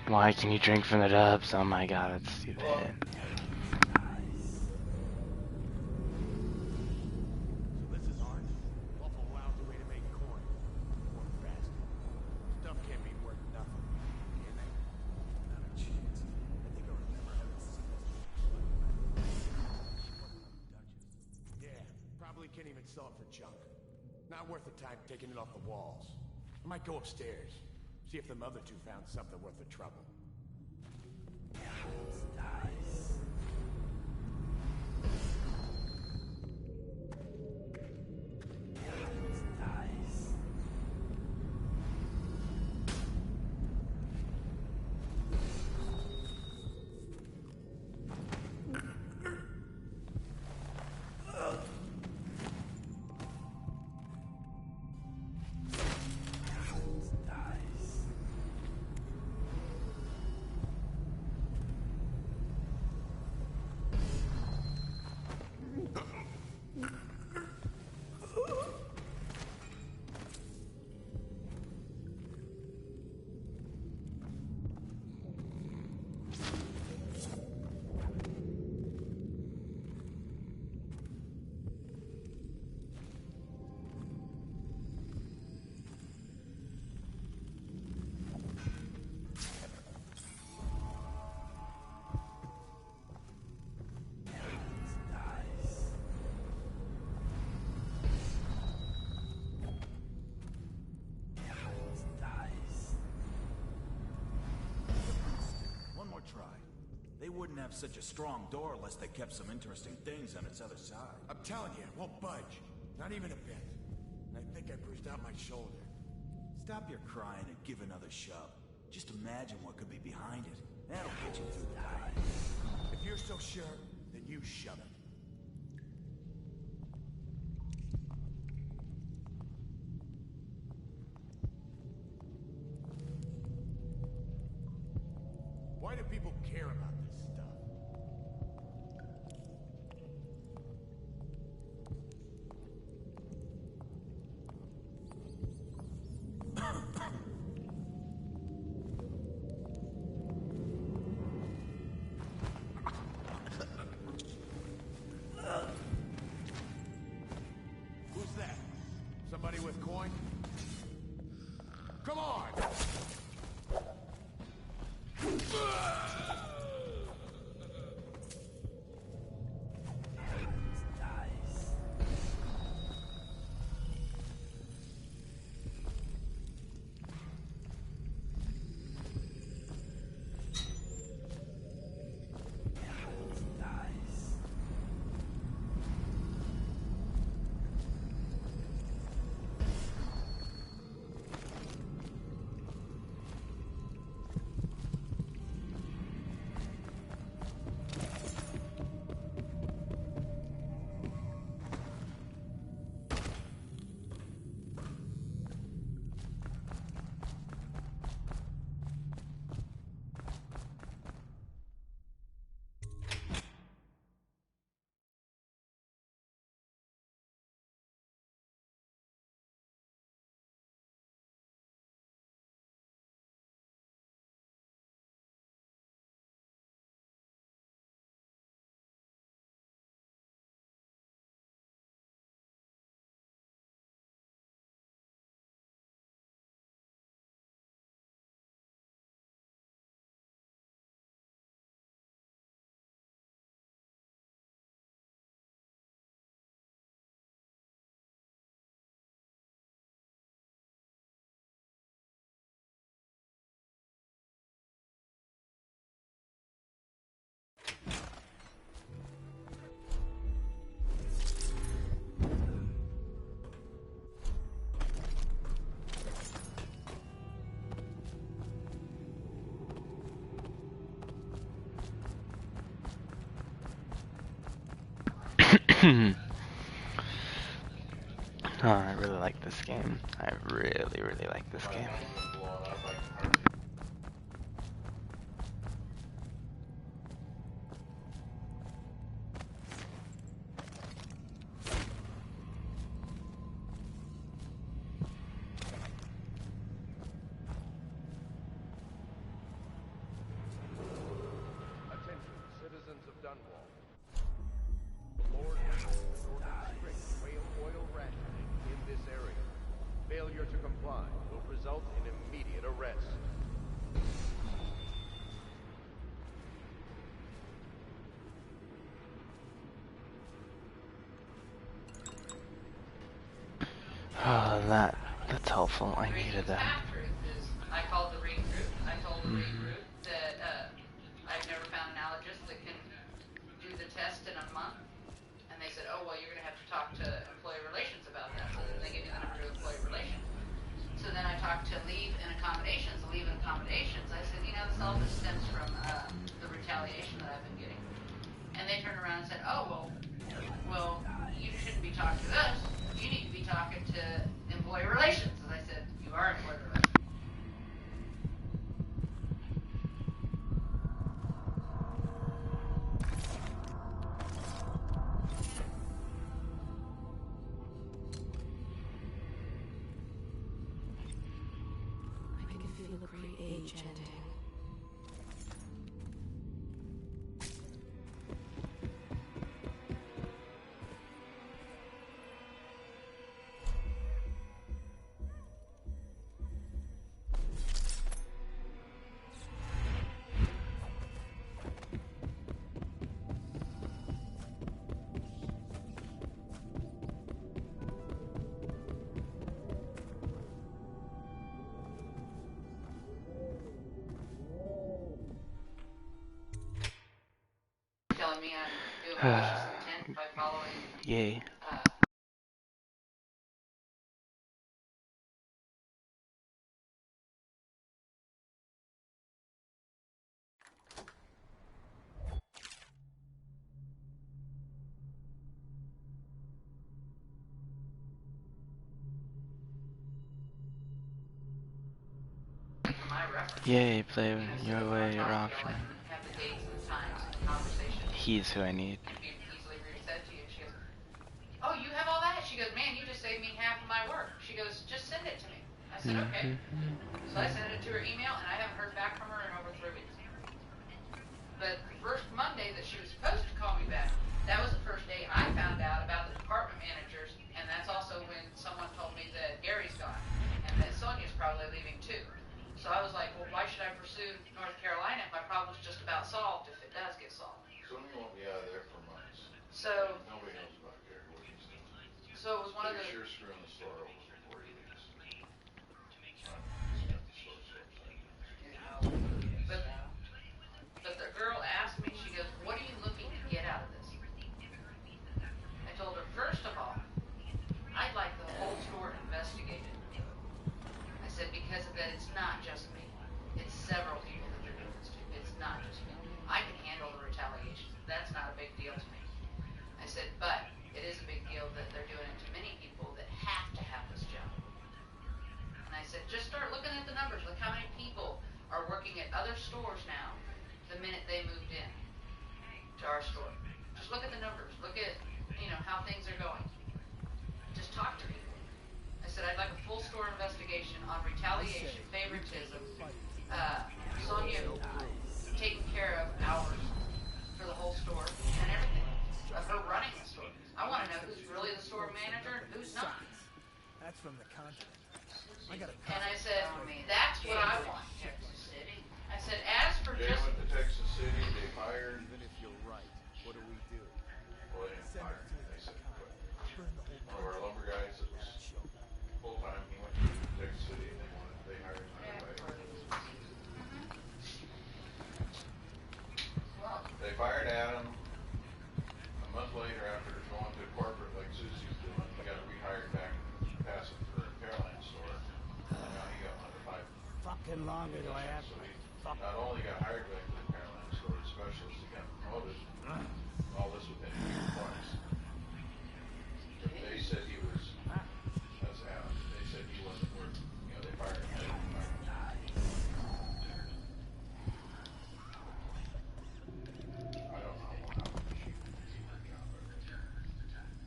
Speaker 1: Why can you drink from the tubs? Oh my god, that's stupid.
Speaker 14: This is art. Awful lousy way to make corn. Poor bastard. Stuff can't be worth nothing, can they? Not a chance. I think our
Speaker 20: it salt for junk. Not worth the time taking it off the walls. I might go upstairs, see if them other two found something worth the trouble.
Speaker 16: Try. They wouldn't have such a strong door unless they kept some interesting things on its other side.
Speaker 20: I'm telling you, it won't budge. Not even a bit. And I think I bruised out my shoulder.
Speaker 16: Stop your crying and give another shove. Just imagine what could be behind it. That'll get you through the night.
Speaker 20: If you're so sure, then you shove it. Why do people care about this stuff? Who's that? Somebody with coin? Come on!
Speaker 1: Oh, I really like this game. I really, really like this game.
Speaker 13: Attention, citizens of Dunwall. The Lord has ordered strict whale oil rationing in this area. Failure to comply will result in immediate arrest.
Speaker 1: Oh, that's helpful. I needed that.
Speaker 19: Half-truth is, I called the regroup. I told the regroup that I've never found an allergist that can do the test in a month. And they said, oh, well, you're going to have to talk to employee relations about that. So then they gave me the number to employee relations. So then I talked to leave and accommodations. Leave and accommodations, I said, you know, this all just stems from the retaliation that I've been getting. And they turned around and said, oh, well, you shouldn't be talking to us. You need to be talking to employee relations. As I said, you are employee relations.
Speaker 6: I can feel a great age ending.
Speaker 19: Telling me I'm doing malicious intent by following.
Speaker 1: Yay. Yay, play your way, your option.
Speaker 19: Have the dates and the times and the conversation.
Speaker 1: He's who I need.
Speaker 19: Can be easily reset to you. She goes, oh, you have all that? She goes, man, you just saved me half of my work. She goes, just send it to me. I said, okay. So I sent it to her email, and I haven't heard back from her in over 3 weeks. But the first Monday that she was supposed to call me back, that was the first day I found out about the department managers, and that's also when someone told me that Gary's gone, and that Sonia's probably leaving too. So I was like, well, why should I pursue North Carolina if my problem's just about solved, if it does get solved?
Speaker 21: Sonia won't be out of there for months.
Speaker 19: So
Speaker 21: Nobody knows about Gary, what he's doing.
Speaker 19: So it was one of the.
Speaker 21: Sure screwing the store over before he leaves. He's got the store
Speaker 19: But the girl asked me, she goes, what are you looking to get out of this? I told her, first of all, I'd like the whole store investigated. I said, because of that, it's not just me. It's several people that they're doing this to. It's not just me. I can handle the retaliation. That's not a big deal to me. I said, but it is a big deal that they're doing it to many people that have to have this job. And I said, just start looking at the numbers. Look how many people are working at other stores now the minute they moved in to our store. Just look at the numbers. Look at, how things are going. Just talk to people. I said, I'd like a full store investigation on retaliation, favoritism, Sonia taking care of hours for the whole store and everything. Of her running the store. I want to know who's really the store manager and who's not.
Speaker 14: That's from the continent.
Speaker 19: And I said, that's what I want. I said, as for
Speaker 21: Jay
Speaker 19: just.
Speaker 21: went to Texas City, they fired.
Speaker 14: Even if you're right, what do we do?
Speaker 21: Well, they didn't fire him, they said quit. One of our lumber guys that was full-time, he went to Texas City and they hired him right away. They fired Adam. A month later, after going to corporate like Susie's doing, he got rehired back and passing for Caroline's store. And now he got one of the 5.
Speaker 14: Fucking longer do I have?
Speaker 21: So he not only got hired back to the Caroline store as specialist, he got promoted. All this within 2 months. But they said he was, that's Adam, they said he wasn't worth, they fired him. I don't know how much he worked out.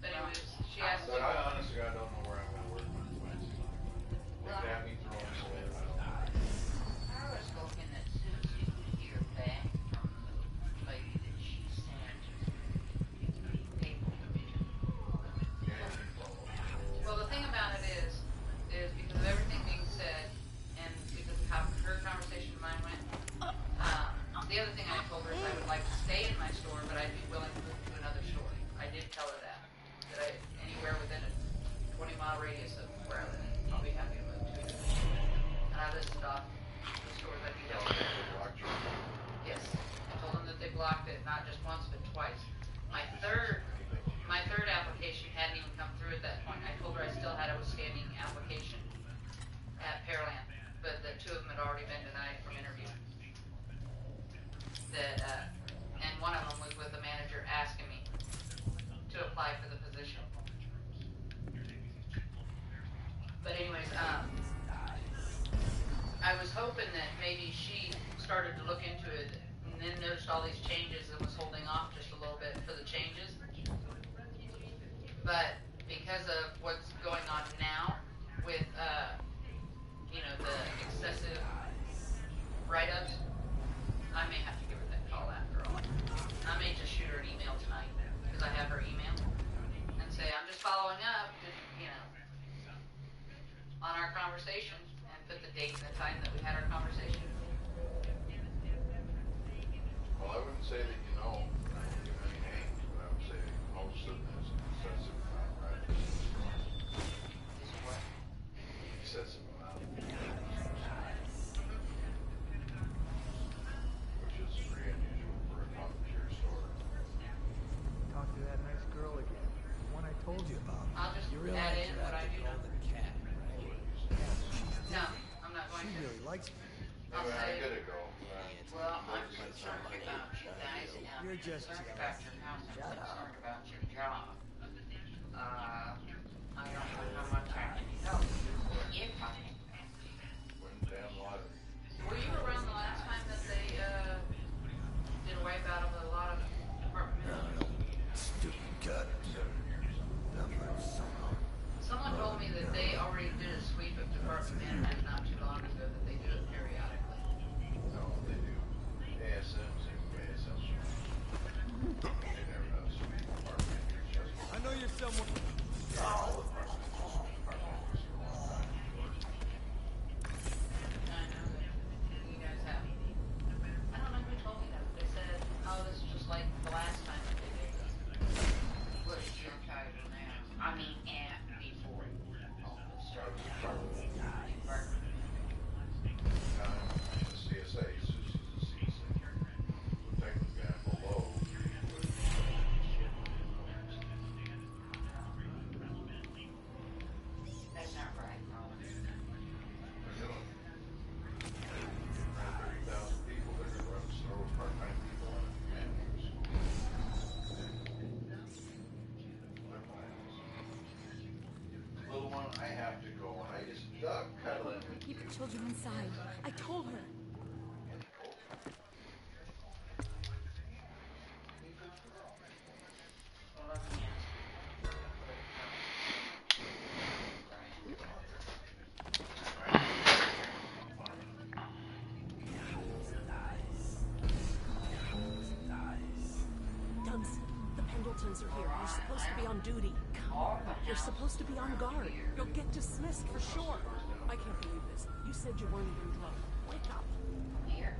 Speaker 19: But anyways, she asked
Speaker 21: But
Speaker 19: me.
Speaker 21: I honestly, I don't know where I'm going to work on Wednesday. They have me throwing away, I don't know.
Speaker 19: I was hoping that Susie would hear back from the lady that she radius of where I live. I'll be happy to move to it. And I listed off the stores I'd be happy to. Yes. I told them that they blocked it not just once but twice. My third application hadn't even come through at that point. I told her I still had a withstanding application at Pearland, but the two of them had already been denied from interview. And one of them was with the manager asking me to apply for the position. But anyways, I was hoping that maybe she started to look into it and then noticed all these changes and was holding off just a little bit for the changes. But because of what's going on now with, the excessive write-ups, I may have to give her that call after all. I may just shoot her an email tonight because I have her email and say, I'm just following up, on our conversation and put the date and the time that we had our conversation.
Speaker 21: Well, I wouldn't say that I don't give any names, but I would say most of them is an excessive amount, right? Excessive amount. Which is pretty unusual for a coffee share store.
Speaker 14: Talk to that nice girl again. The one I told you about.
Speaker 19: I'll just add in what I do know. No, I'm not going to.
Speaker 14: She really likes me.
Speaker 19: I'll
Speaker 21: Anyway, I
Speaker 19: say,
Speaker 21: gotta go.
Speaker 19: well, I'm concerned about you guys.
Speaker 14: You're just
Speaker 19: concerned
Speaker 14: jealous.
Speaker 19: about your house. I'm concerned about your job. I don't know how much I can help you, if I can.
Speaker 21: Win damn lottery.
Speaker 19: Were you around the last time that they did a wipe out of a lot of apartments?
Speaker 17: Stupid gut.
Speaker 19: Someone told me that they already did a sweep of Department Management not too long ago, that they do it periodically.
Speaker 21: No, they do. ASMs and ASMs. They never know.
Speaker 14: I know you're someone.
Speaker 19: I know that you guys have. I don't know who told me that. They said, this is just like the last time that they did this. What is your title now? I mean, before all this started.
Speaker 21: The CSA, she's a CSA. Technically, I'm below.
Speaker 19: That's not right, Ron.
Speaker 21: We're doing 30,000 people that are running store with part-time people on it. Little one, I have to go, and I just duck cuddling.
Speaker 10: Keep the children inside. I told her.
Speaker 6: Dubs, the Pendletons are here. You're supposed to be on duty. You're supposed to be on guard. You'll get dismissed for sure. I can't believe this. You said you weren't even drunk. Wake up.
Speaker 19: Here.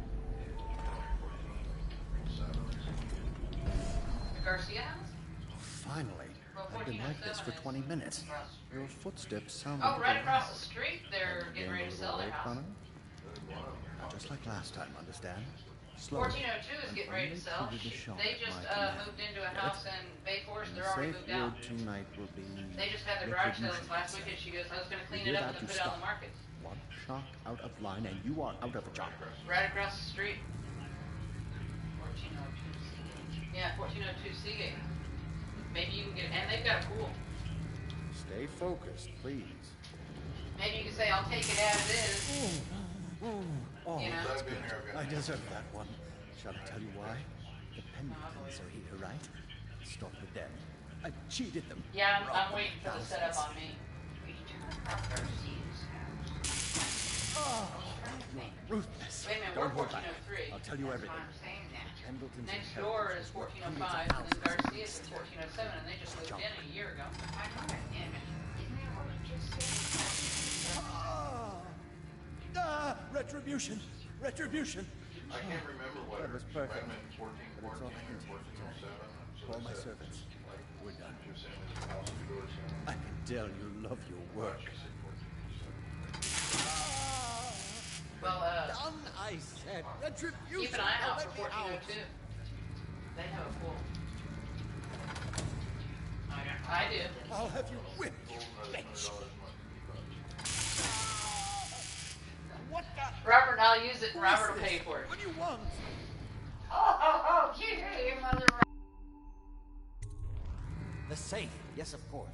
Speaker 19: The Garcia house?
Speaker 4: Finally. I've been like this for 20 minutes. Your footsteps sound
Speaker 19: Oh, right across the street, they're getting ready to sell their house.
Speaker 4: Just like last time, understand? Slowly.
Speaker 19: 1402 is getting ready to sell. They just moved into a house in Bay Forest. They're already moved out.
Speaker 4: Tonight will be
Speaker 19: They just had their garage sales last weekend. She goes, I was going to clean it up and then put it on the market.
Speaker 4: One shot out of line and you are out of a job.
Speaker 19: Right across the street. 1402 Seagate. Yeah, 1402 Seagate. Maybe you can get, and they've got a pool.
Speaker 4: Stay focused, please.
Speaker 19: Maybe you can say, I'll take it as is.
Speaker 4: Oh,
Speaker 19: You know?
Speaker 4: that's good. I deserve that one. Shall I tell you why? The Pendletons are here, right? Stop with them. I cheated them.
Speaker 19: Yeah, I'm waiting for the setup on me.
Speaker 4: Oh, you're ruthless.
Speaker 19: Wait a minute, we're
Speaker 4: Don't hold back.
Speaker 19: 1403.
Speaker 4: I'll tell you everything. Pendleton's
Speaker 19: Next door is 1405, and then Garcia's is 1407, and they just moved in a year ago. I know that, damn it. Isn't that what you just said?
Speaker 4: Retribution! Retribution!
Speaker 21: I can't remember what
Speaker 4: That was perfect.
Speaker 21: I'm in 1414 or 1407.
Speaker 4: Call my servants.
Speaker 20: we're done. I can tell you love your work.
Speaker 19: Well,
Speaker 20: Done, I said. Retribution.
Speaker 19: keep an eye
Speaker 20: Now
Speaker 19: out
Speaker 20: let
Speaker 19: for
Speaker 20: me out.
Speaker 19: 1402. They have a pool. I do.
Speaker 20: I'll have you whipped, you bitch. What the?
Speaker 19: Robert, I'll use it and
Speaker 20: Who
Speaker 19: Robert
Speaker 20: is
Speaker 19: will pay
Speaker 20: this?
Speaker 19: for it.
Speaker 20: What do you want?
Speaker 19: Oh, you mother.
Speaker 3: The safe, yes, of course.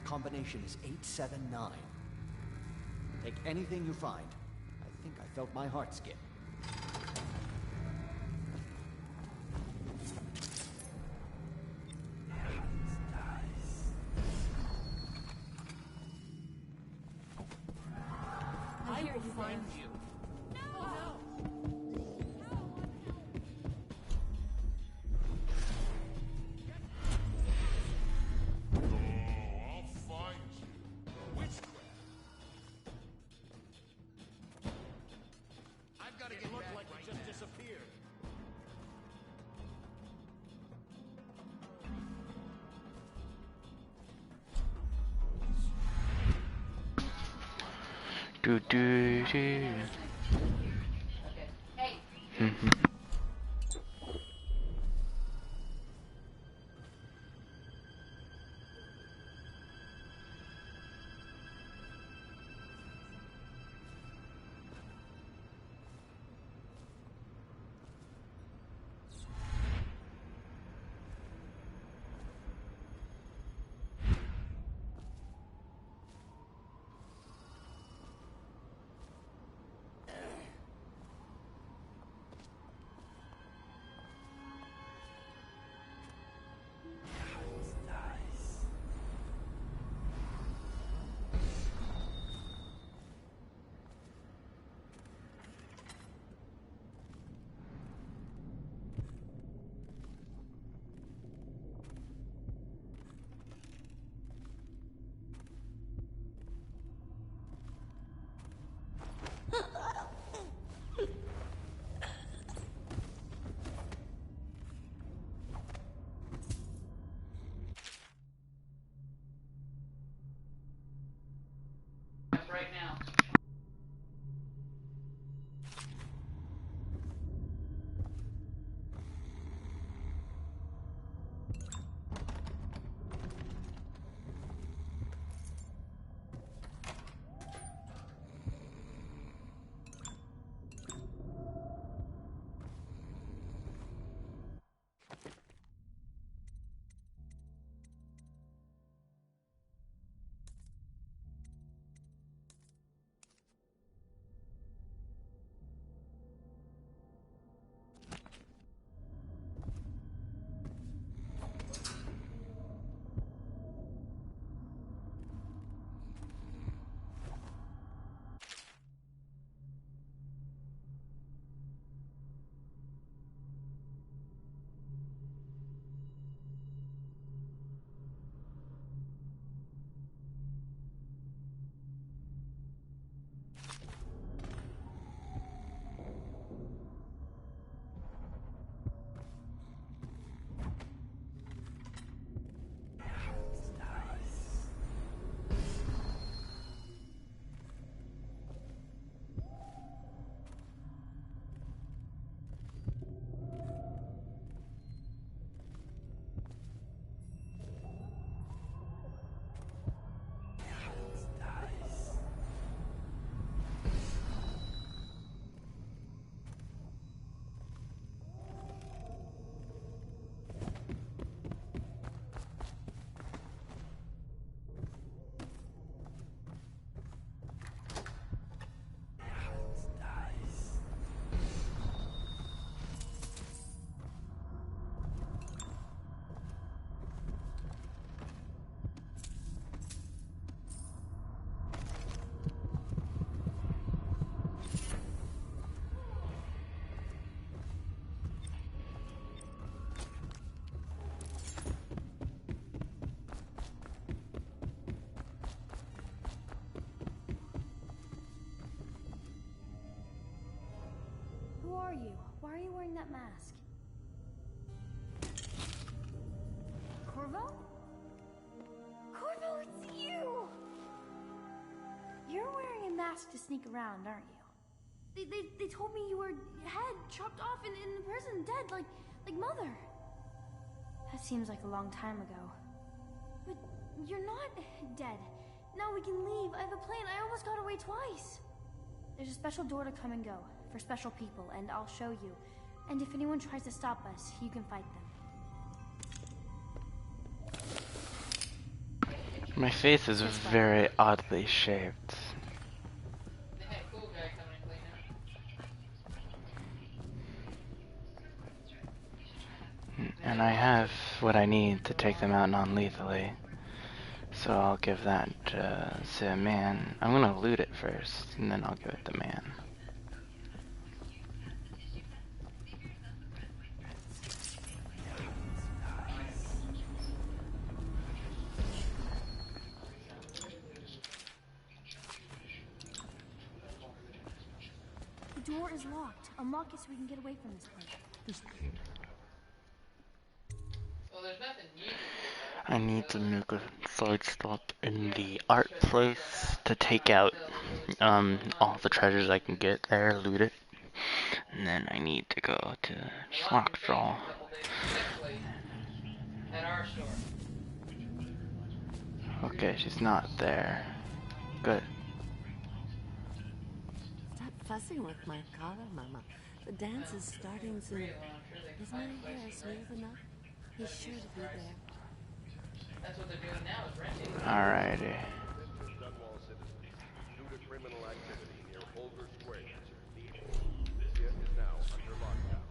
Speaker 3: The combination is 879. Take anything you find. I think I felt my heart skip.
Speaker 6: I will find you.
Speaker 14: I'll find you. Witchcraft. I've got to get back like right just disappeared.
Speaker 1: Do do do.
Speaker 19: Hey. Right now.
Speaker 22: Who are you? Why are you wearing that mask? Corvo?
Speaker 7: mask to sneak around, aren't you? They told me you were head chopped off in the prison, dead, like Mother. That seems like a long time ago. But you're not dead. Now we can leave. I have a plan. I almost got away twice. There's a special door to come and go for special people, and I'll show you. And if anyone tries to stop us, you can fight them.
Speaker 1: My face is very oddly shaped. And I have what I need to take them out non-lethally. So I'll give that to man. I'm gonna loot it first, and then I'll give it to man.
Speaker 7: The door is locked. Unlock it so we can get away from this place.
Speaker 1: I need to make a side stop in the art place to take out all the treasures I can get there, loot it. And then I need to go to Slackjaw. Okay, she's not there. Good.
Speaker 18: Stop fussing with my collar, Mama. The dance is starting soon. Is my hair smooth enough? He's sure to be there.
Speaker 19: That's what they're doing now, is renting.
Speaker 1: Alrighty.
Speaker 13: Due to criminal activity near Holger Square, the area is now under lockdown.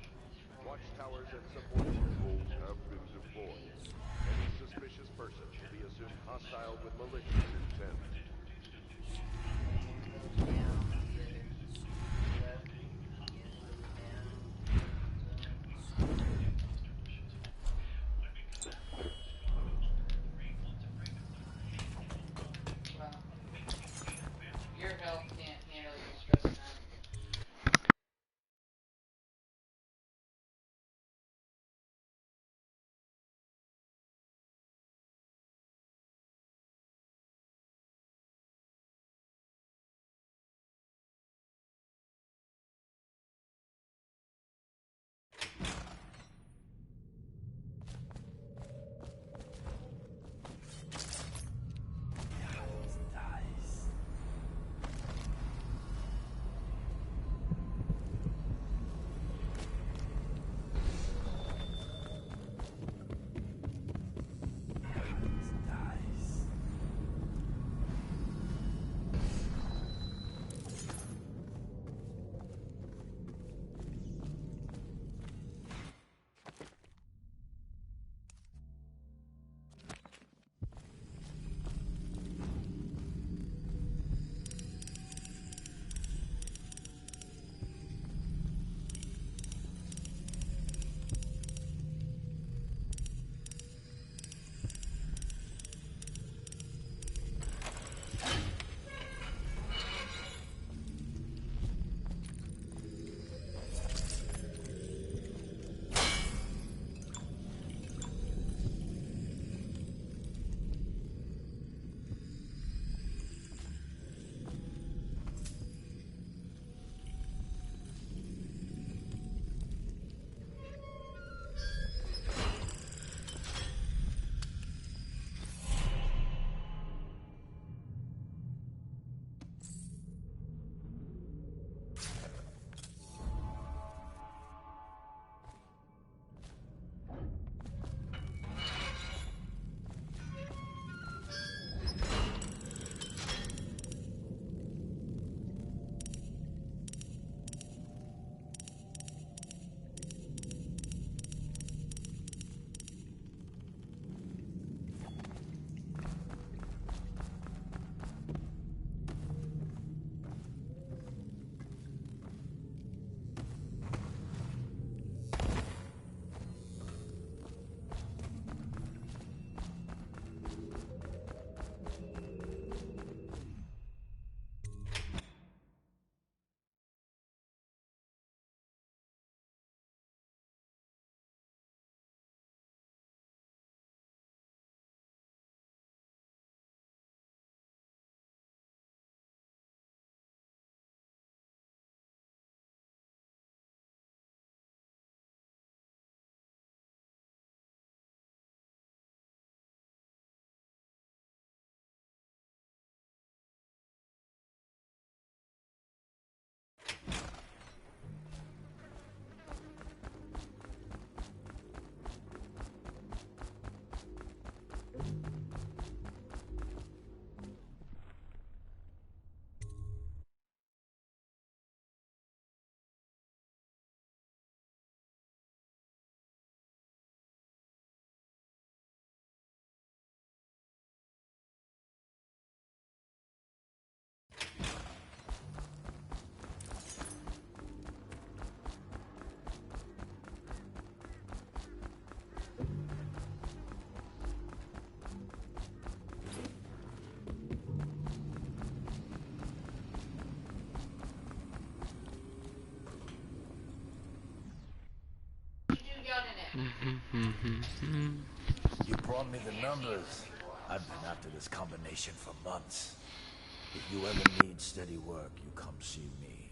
Speaker 13: Watchtowers and support patrols have been deployed. Any suspicious person will be assumed hostile with malicious intent.
Speaker 17: You brought me the numbers. I've been after this combination for months. If you ever need steady work, you come see me.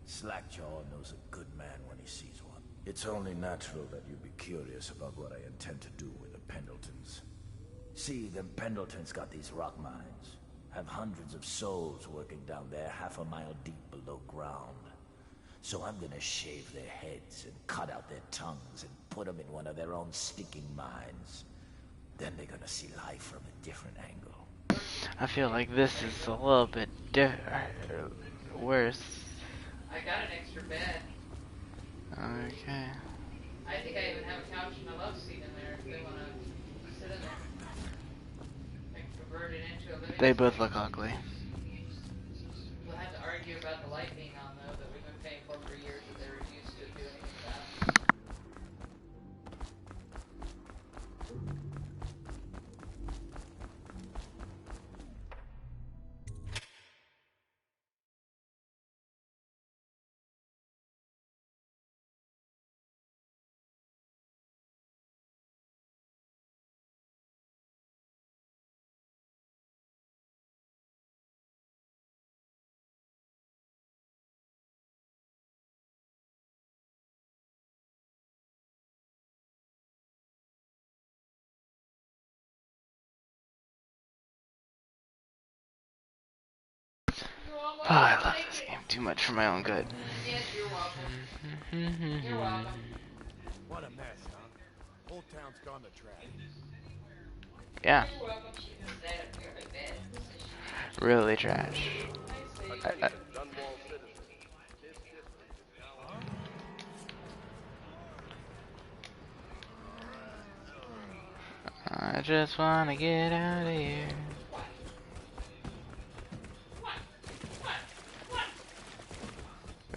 Speaker 17: Slackjaw knows a good man when he sees one. It's only natural that you be curious about what I intend to do with the Pendletons. See, them Pendletons got these rock mines. Have hundreds of souls working down there 1/2 mile deep below ground. So I'm gonna shave their heads and cut out their tongues and put them in one of their own stinking mines. Then they're gonna see life from a different angle.
Speaker 1: I feel like this is a little bit worse.
Speaker 19: I got an extra bed.
Speaker 1: Okay.
Speaker 19: I think I even have a couch and a love seat in there if they want to sit in there. I can convert it into a living
Speaker 1: They both
Speaker 19: space.
Speaker 1: look ugly.
Speaker 19: We'll have to argue about the light being on, though, that we've been paying for years that they refuse to do anything about.
Speaker 1: Oh, I love this game too much for my own good.
Speaker 19: Yes, you're welcome. You're welcome.
Speaker 20: What a mess, huh? Old town's gone to trash.
Speaker 1: Yeah.
Speaker 19: You're welcome.
Speaker 1: Really trash.
Speaker 13: Attention, Dunwall citizens. This district is now
Speaker 1: I just wanna get out of here.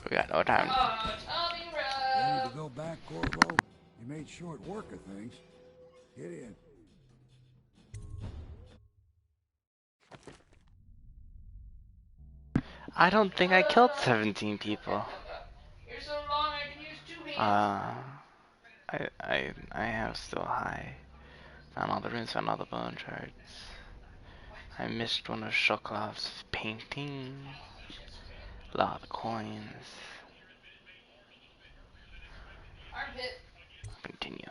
Speaker 1: We got no time.
Speaker 5: Ready to go back, Corvo? You made short work of things. Get in.
Speaker 1: I don't think I killed 17 people.
Speaker 19: You're so long I can use 2 hands.
Speaker 1: I have still high. Found all the runes, found all the bone shards. I missed one of Shoklov's paintings. A lot of coins.
Speaker 19: Armpit.
Speaker 1: Continue.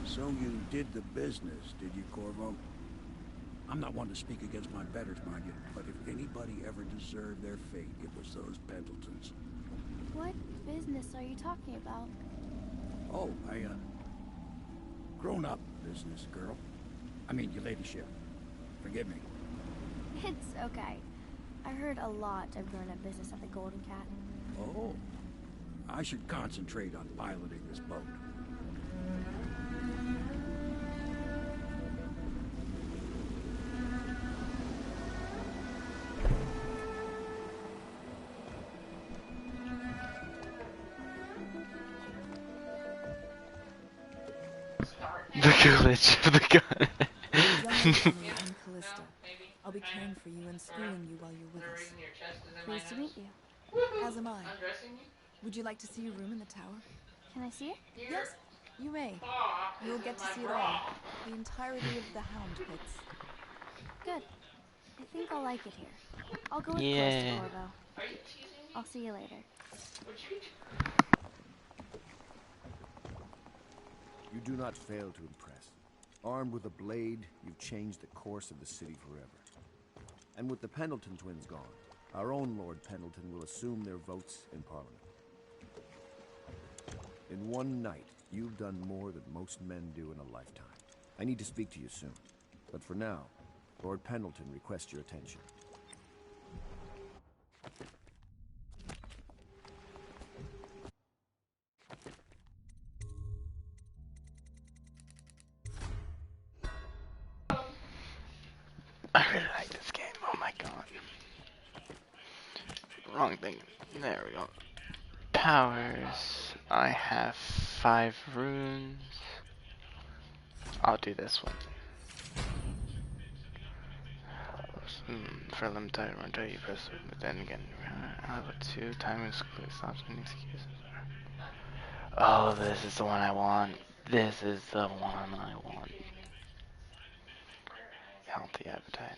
Speaker 5: So you did the business, did you, Corvo? I'm not one to speak against my betters, mind you, but if anybody ever deserved their fate, it was those Pendletons.
Speaker 7: What business are you talking about?
Speaker 5: Oh, grown-up business, girl. I mean, your ladyship. Forgive me.
Speaker 7: It's okay. I heard a lot of grown-up business at the Golden Cat.
Speaker 5: Oh, I should concentrate on piloting this boat.
Speaker 1: The glitch of the gun.
Speaker 10: I'm Callista. I'll be caring for you and schooling you while you're with us.
Speaker 7: Pleased to meet you.
Speaker 10: As am I.
Speaker 19: Undressing you?
Speaker 10: Would you like to see your room in the tower?
Speaker 7: Can I see it?
Speaker 10: Yes, you may. You'll get to see it all. The entirety of the Hound Pits.
Speaker 7: Good. I think I'll like it here. I'll go with
Speaker 1: Yeah.
Speaker 7: Corvo. I'll see you later.
Speaker 4: You do not fail to impress. Armed with a blade, you've changed the course of the city forever. And with the Pendleton twins gone, our own Lord Pendleton will assume their votes in Parliament. In one night, you've done more than most men do in a lifetime. I need to speak to you soon. But for now, Lord Pendleton requests your attention.
Speaker 1: wrong thing. There we go. Powers. I have 5 runes. I'll do this one. For limited time, until you press it, but then again, I have a 2 time exclude stops any excuses. Oh, this is the one I want. This is the one I want. Healthy appetite.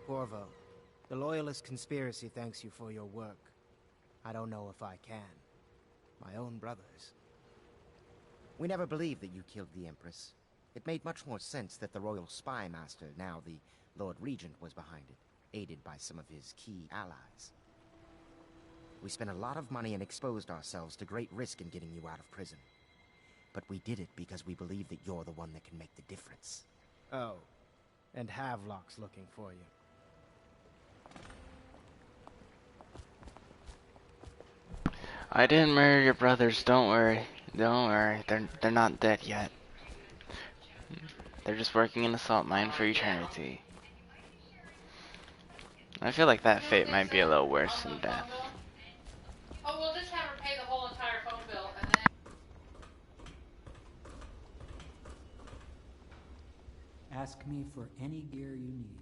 Speaker 12: Corvo, the Loyalist conspiracy thanks you for your work. I don't know if I can. My own brothers. We never believed that you killed the Empress. It made much more sense that the Royal Spy Master, now the Lord Regent, was behind it, aided by some of his key allies. We spent a lot of money and exposed ourselves to great risk in getting you out of prison. But we did it because we believe that you're the one that can make the difference.
Speaker 3: Oh, and Havelock's looking for you.
Speaker 1: I didn't murder your brothers, don't worry. Don't worry, they're not dead yet. They're just working in a salt mine for eternity. I feel like that fate might be a little worse than death.
Speaker 19: Oh, we'll just have her pay the whole entire phone bill and then...
Speaker 2: Ask me for any gear you need.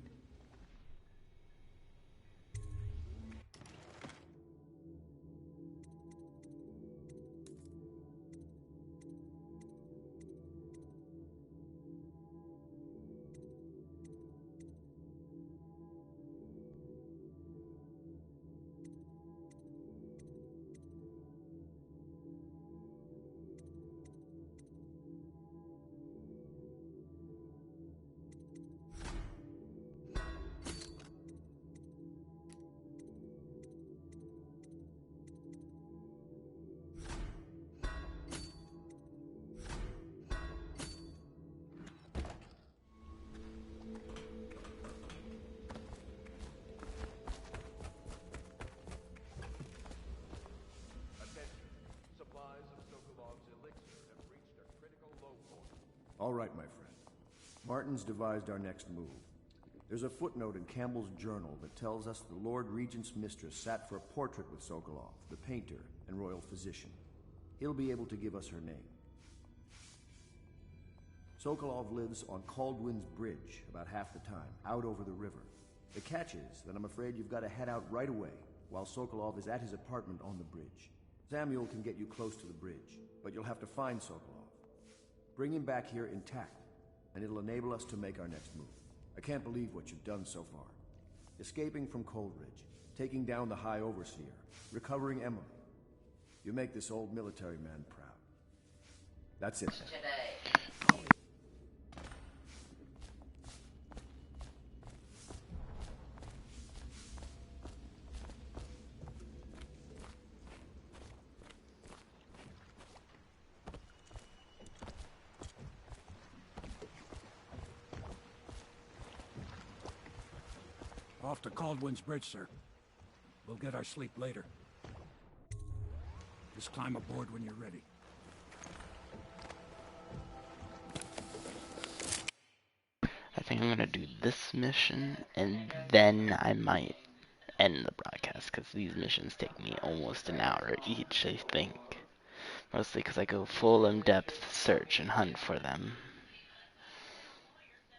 Speaker 4: All right, my friend. Martin's devised our next move. There's a footnote in Campbell's journal that tells us the Lord Regent's mistress sat for a portrait with Sokolov, the painter and royal physician. He'll be able to give us her name. Sokolov lives on Caldwin's Bridge about half the time, out over the river. The catch is that I'm afraid you've got to head out right away while Sokolov is at his apartment on the bridge. Samuel can get you close to the bridge, but you'll have to find Sokolov. Bring him back here intact, and it'll enable us to make our next move. I can't believe what you've done so far. Escaping from Coldridge, taking down the High Overseer, recovering Emily. You make this old military man proud. That's it.
Speaker 5: Off to Caldwin's Bridge, sir. We'll get our sleep later. Just climb aboard when you're ready.
Speaker 1: I think I'm gonna do this mission, and then I might end the broadcast, because these missions take me almost an hour each, I think. Mostly because I go full in-depth search and hunt for them.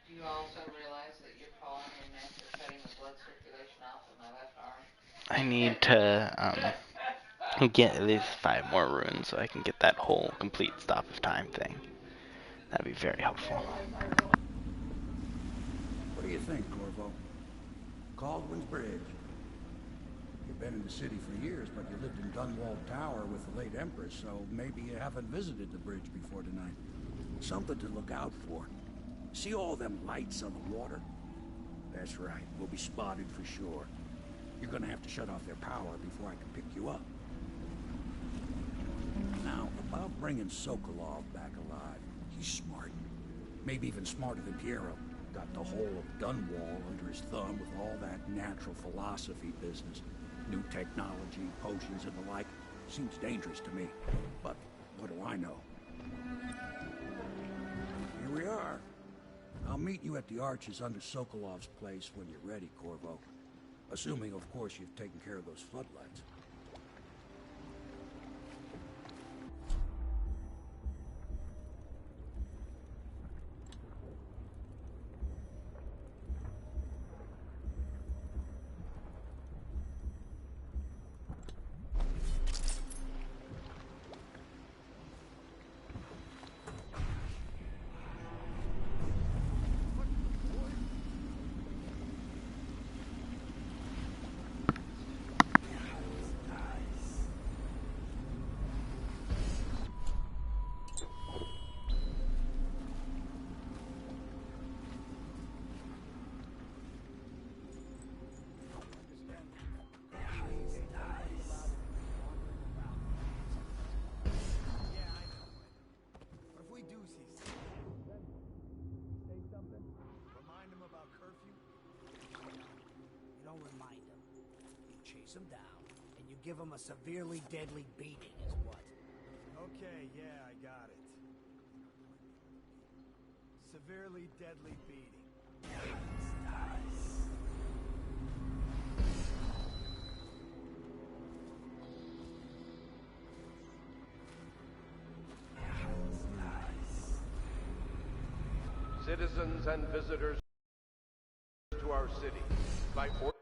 Speaker 19: Do you also realize that you're calling your neck or cutting the blood circulation off of my left arm?
Speaker 1: I need to get at least 5 more runes so I can get that whole complete stop of time thing. That'd be very helpful.
Speaker 5: What do you think, Corvo? Caldwin's Bridge. You've been in the city for years, but you lived in Dunwall Tower with the late Empress, so maybe you haven't visited the bridge before tonight. Something to look out for. See all them lights on the water? That's right. We'll be spotted for sure. You're gonna have to shut off their power before I can pick you up. Now, about bringing Sokolov back alive. He's smart. Maybe even smarter than Piero. Got the whole of Dunwall under his thumb with all that natural philosophy business. New technology, potions, and the like. Seems dangerous to me. But what do I know? Here we are. I'll meet you at the arches under Sokolov's place when you're ready, Corvo. Assuming, of course, you've taken care of those floodlights.
Speaker 3: Him down, and you give him a severely deadly beating, is what?
Speaker 14: Okay, yeah, I got it. Severely deadly beating.
Speaker 13: Citizens and visitors to our city, by order.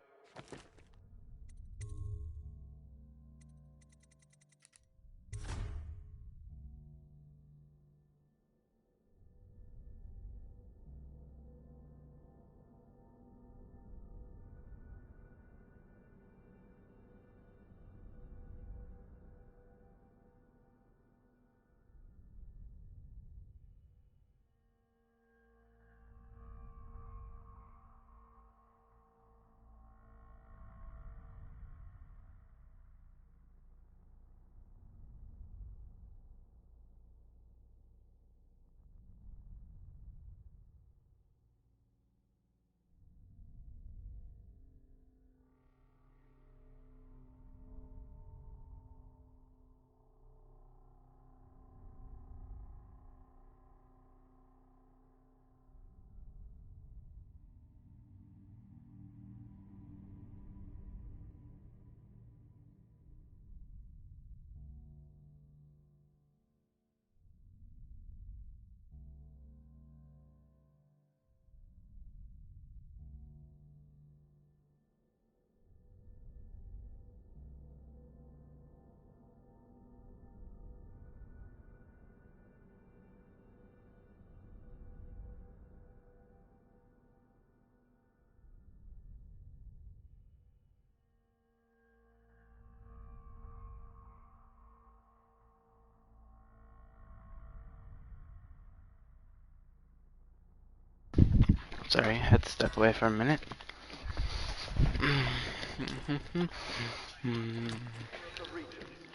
Speaker 1: Sorry, had to step away for a minute.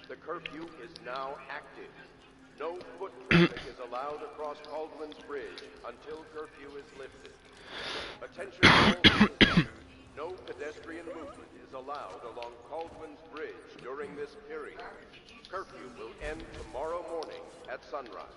Speaker 13: The curfew is now active. No foot traffic is allowed across Caldwell's Bridge until curfew is lifted. Attention all citizens. No pedestrian movement is allowed along Caldwell's Bridge during this period. Curfew will end tomorrow morning at sunrise.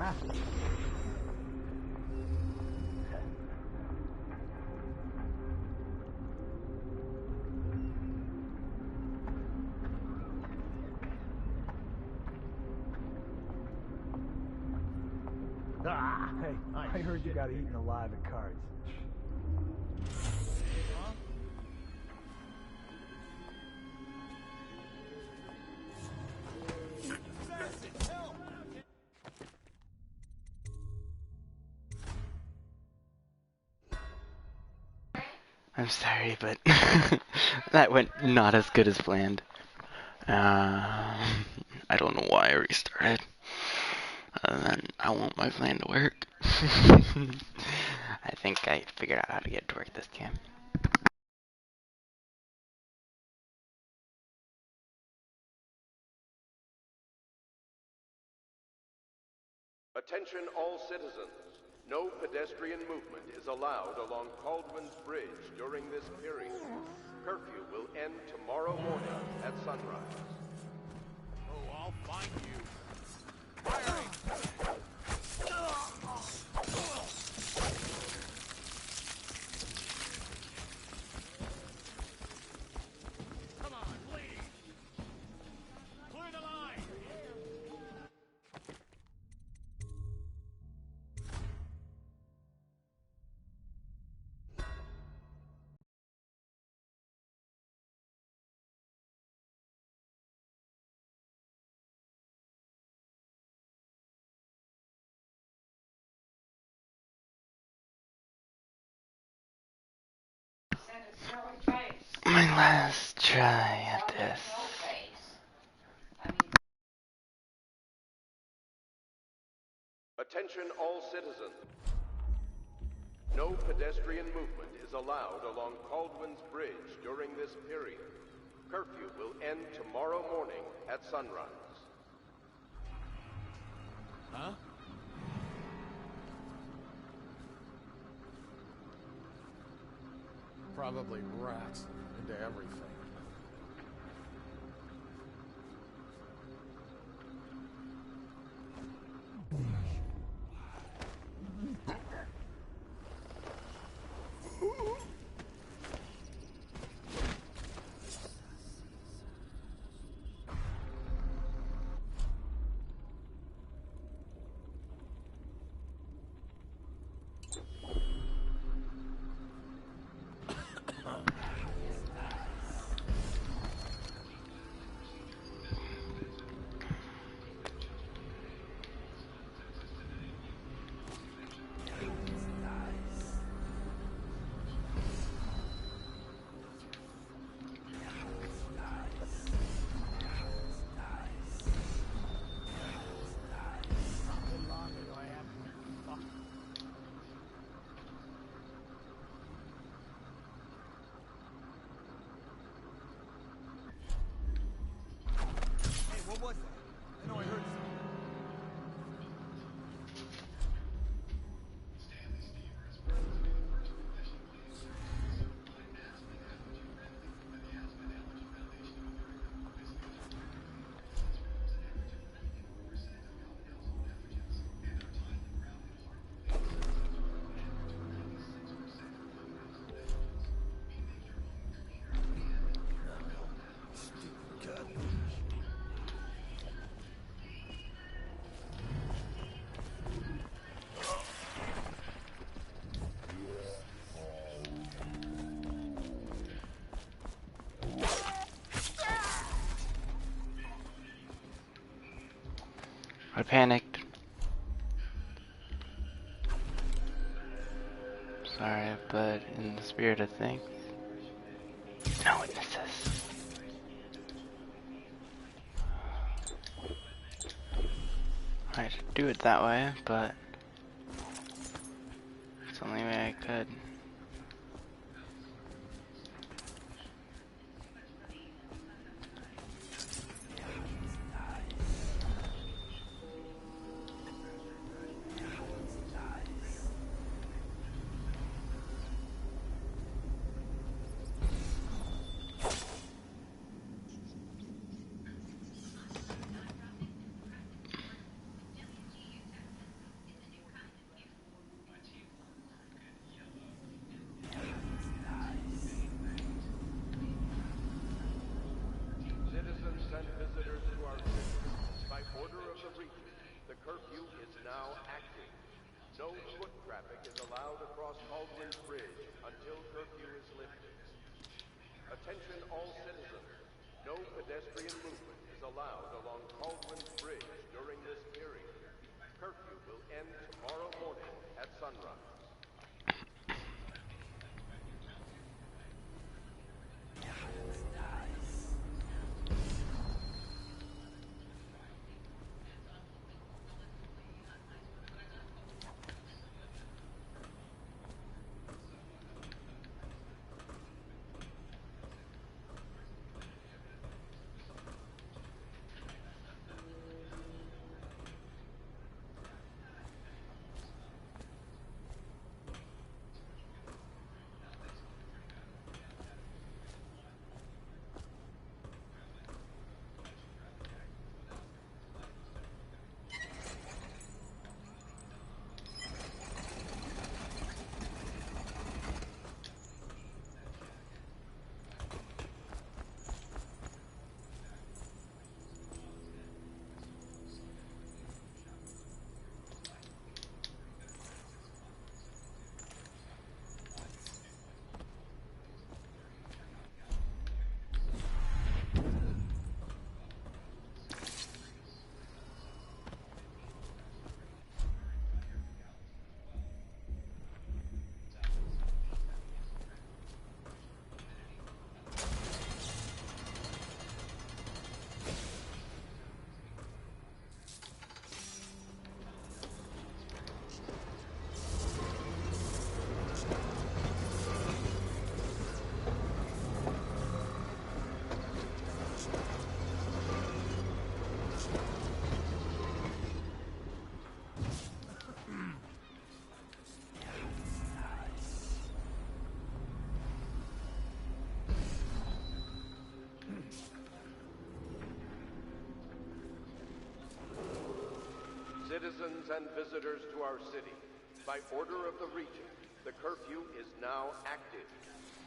Speaker 14: Hey, I heard you got eaten alive at cards.
Speaker 1: I'm sorry, but that went not as good as planned. I don't know why I restarted. Other than I want my plan to work. I think I figured out how to get it to work this time.
Speaker 13: Attention all citizens. No pedestrian movement is allowed along Caldwell's Bridge during this period. Curfew will end tomorrow morning at sunrise.
Speaker 20: Oh, I'll find you. Firing! Come on, please! Clear the line!
Speaker 1: My last try at this.
Speaker 13: Attention all citizens. No pedestrian movement is allowed along Caldwell's Bridge during this period. Curfew will end tomorrow morning at sunrise.
Speaker 20: Huh? Probably rats into everything.
Speaker 14: What was that? I know I heard something.
Speaker 1: I panicked. Sorry, but in the spirit of things, no witnesses. I should do it that way, but it's the only way I could.
Speaker 13: No foot traffic is allowed across Baldwin's Bridge until curfew is lifted. Attention all citizens. No pedestrian movement is allowed along Baldwin's Bridge during this period. Curfew will end tomorrow morning at sunrise. Citizens and visitors to our city, by order of the Regent, the curfew is now active.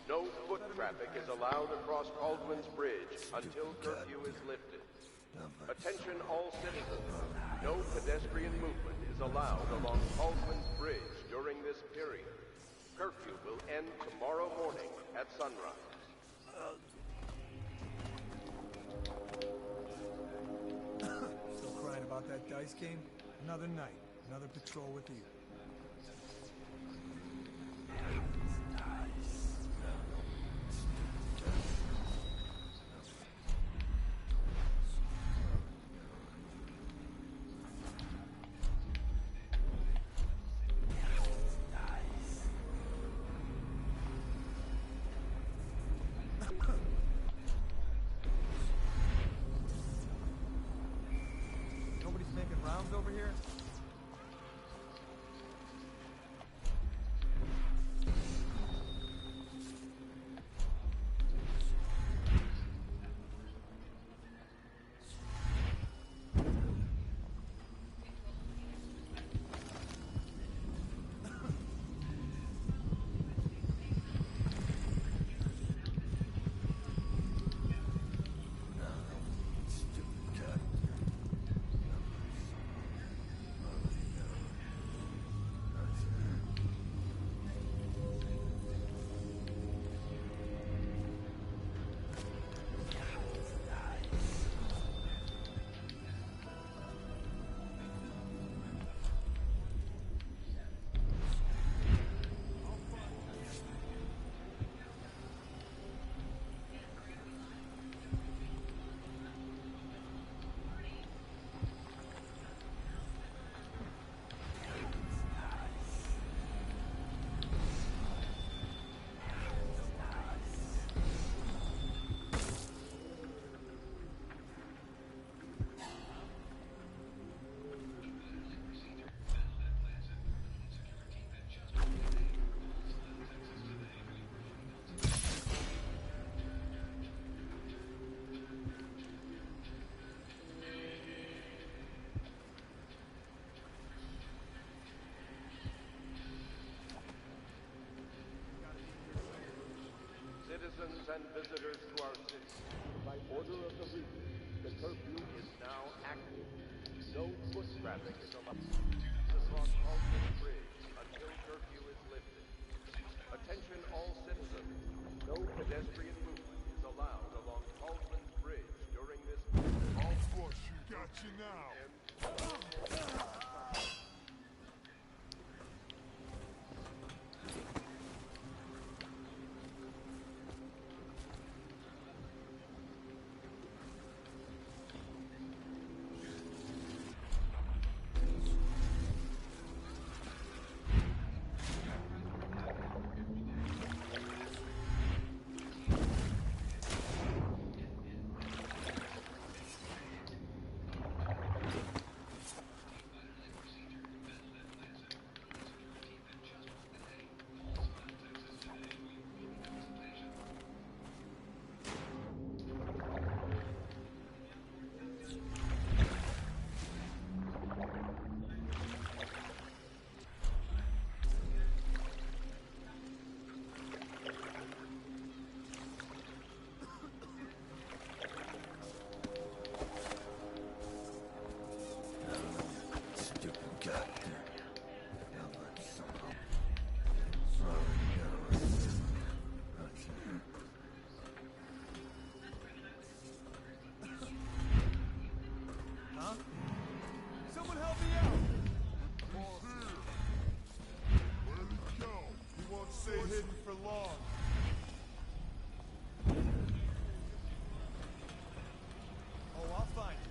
Speaker 13: No foot traffic is allowed across Baldwin's Bridge until curfew is lifted. Attention all citizens, no pedestrian movement is allowed along Baldwin's Bridge during this period. Curfew will end tomorrow morning at sunrise.
Speaker 14: Still crying about that dice game? Another night, another patrol with you. Nobody's making rounds over here?
Speaker 13: Citizens and visitors to our city, by order of the Regent, the curfew is now active. No foot traffic is allowed across Baldwin Bridge
Speaker 14: Got you now. Someone help me out! Where'd it go? He won't stay hidden for long. Oh, I'll find you.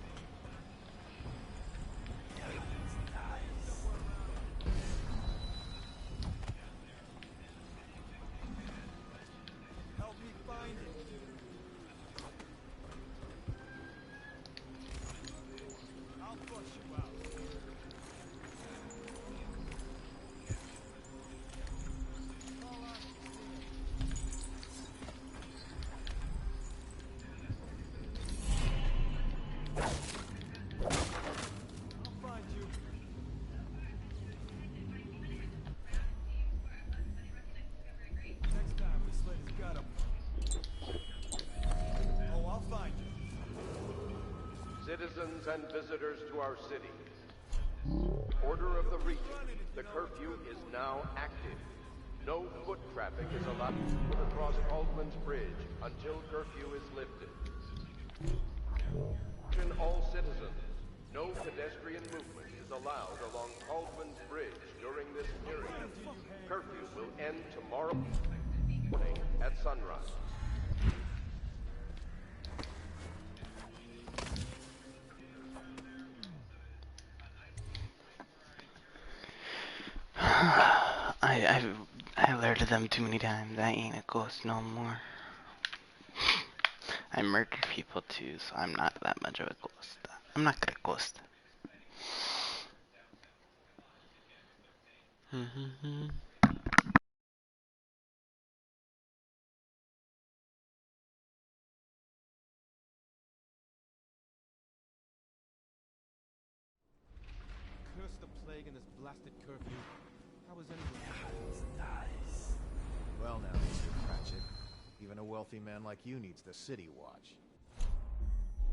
Speaker 14: Help me find it. I'll push you out.
Speaker 13: Citizens and visitors to our city. Order of the Regent. The curfew is now active. No foot traffic is allowed across Caldwell's Bridge until curfew is lifted. All citizens, no pedestrian movement is allowed along Caldwell's Bridge during this period. Curfew will end tomorrow morning at sunrise.
Speaker 1: I alerted them too many times. I ain't a ghost no more. I murdered people too, so I'm not that much of a ghost. I'm not gonna ghost.
Speaker 8: Curse the plague and this blasted curfew. How is anyone? Nice.
Speaker 3: Well now, Mr. Cratchit. Even a wealthy man like you needs the city watch.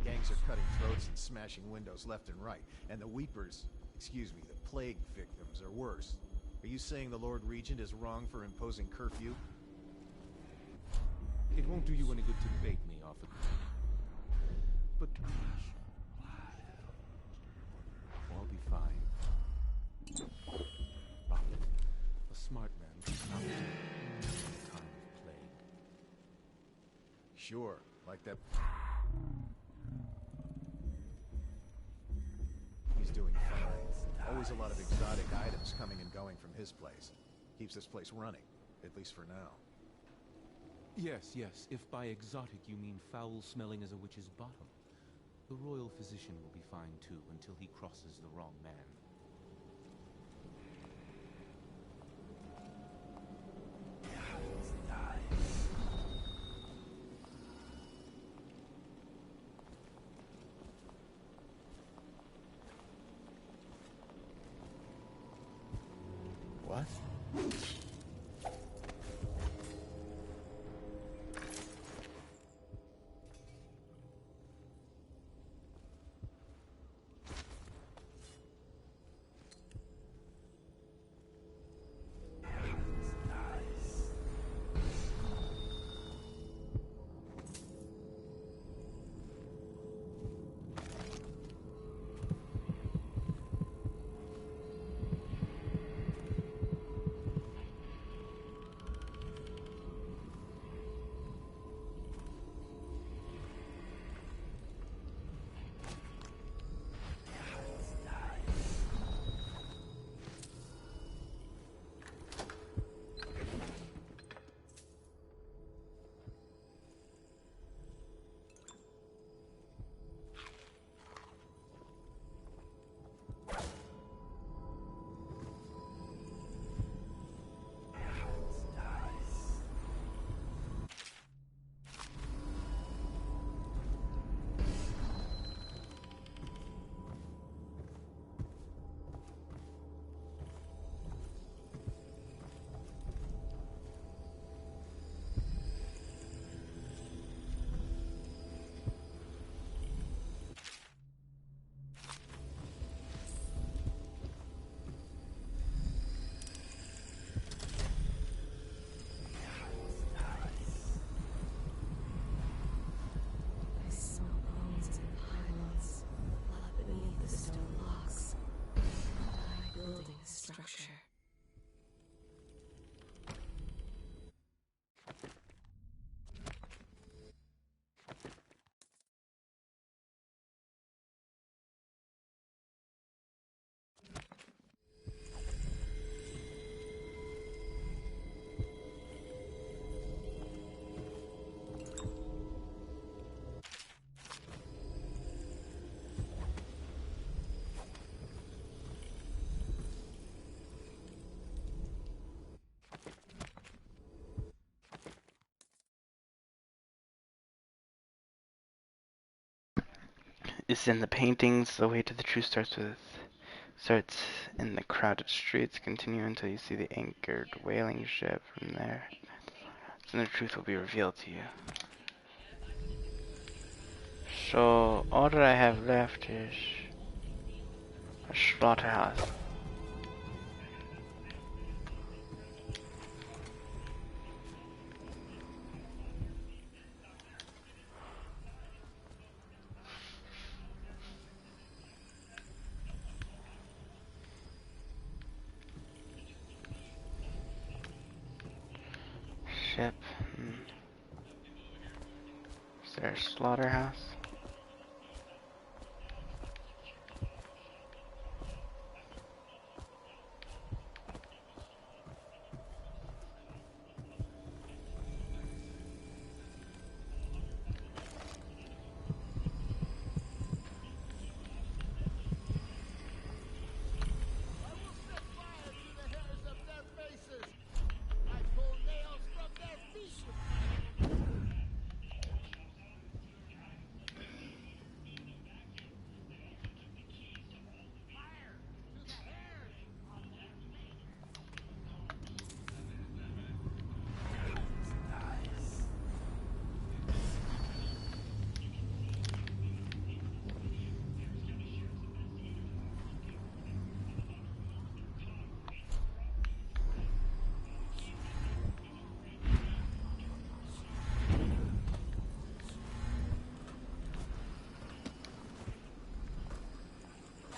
Speaker 3: Gangs are cutting throats and smashing windows left and right. And the weepers, excuse me, the plague victims are worse. Are you saying the Lord Regent is wrong for imposing curfew?
Speaker 8: It won't do you any good to bait me off it. But I'll be fine. Robin, a smart man can come to a time of plague.
Speaker 3: Sure, like that. He's doing fine. Always a lot of exotic items coming and going from his place. Keeps this place running, at least for now.
Speaker 8: Yes, yes. If by exotic you mean foul-smelling as a witch's bottom. The royal physician will be fine too, until he crosses the wrong man.
Speaker 1: What? is in the paintings. The way to the truth starts in the crowded streets. Continue until you see the anchored whaling ship. From there, then the truth will be revealed to you. So all that I have left is a slaughterhouse. Ship. Is there a slaughterhouse?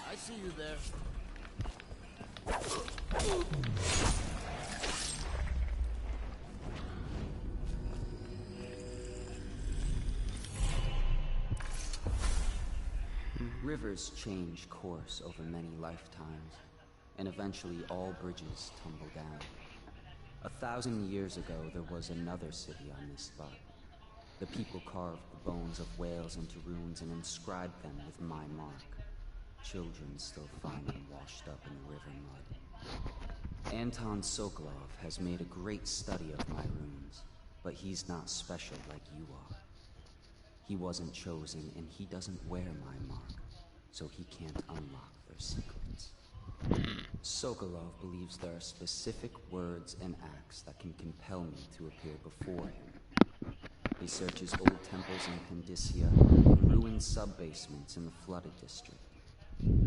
Speaker 9: I see you there.
Speaker 11: Rivers change course over many lifetimes, and eventually all bridges tumble down. 1,000 years ago, there was another city on this spot. The people carved the bones of whales into runes and inscribed them with my mark. Children still find them washed up in the river mud. Anton Sokolov has made a great study of my runes, but he's not special like you are. He wasn't chosen, and he doesn't wear my mark, so he can't unlock their secrets. Sokolov believes there are specific words and acts that can compel me to appear before him. He searches old temples in Pendicia, ruined sub-basements in the flooded district,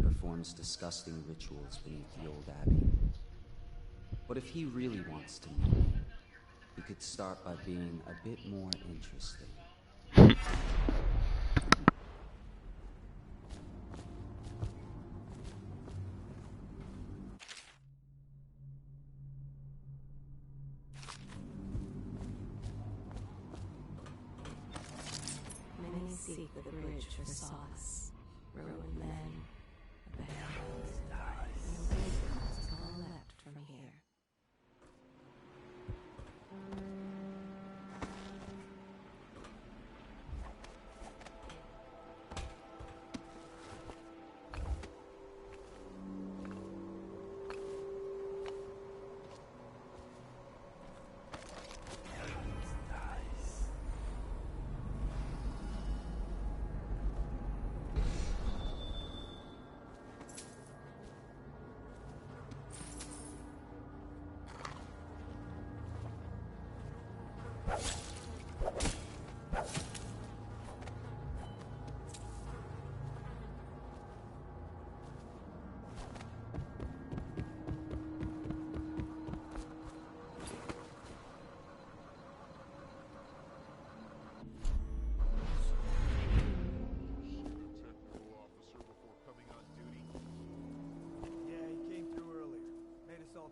Speaker 11: performs disgusting rituals beneath the old abbey. But if he really wants to know me, he could start by being a bit more interesting.
Speaker 18: Many seek the bridge for solace. Ruined men, abandoned. No good comes all left from here.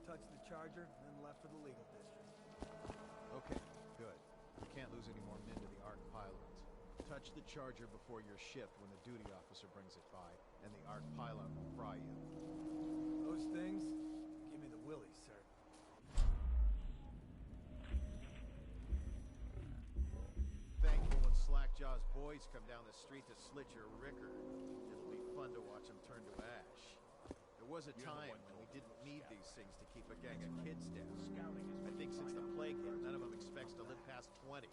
Speaker 14: Touched the charger, and then left for the legal district.
Speaker 3: Okay, good. You can't lose any more men to the Ark pylons. Touch the charger before you're shipped when the duty officer brings it by, and the Ark pylon will fry you.
Speaker 14: Those things give me the willies, sir.
Speaker 3: Thankful when Slackjaw's boys come down the street to slit your ricker. It'll be fun to watch them turn to ash. There was a time when we didn't need these things to keep a gang of kids down. I think since the plague hit, none of them expects to live past 20.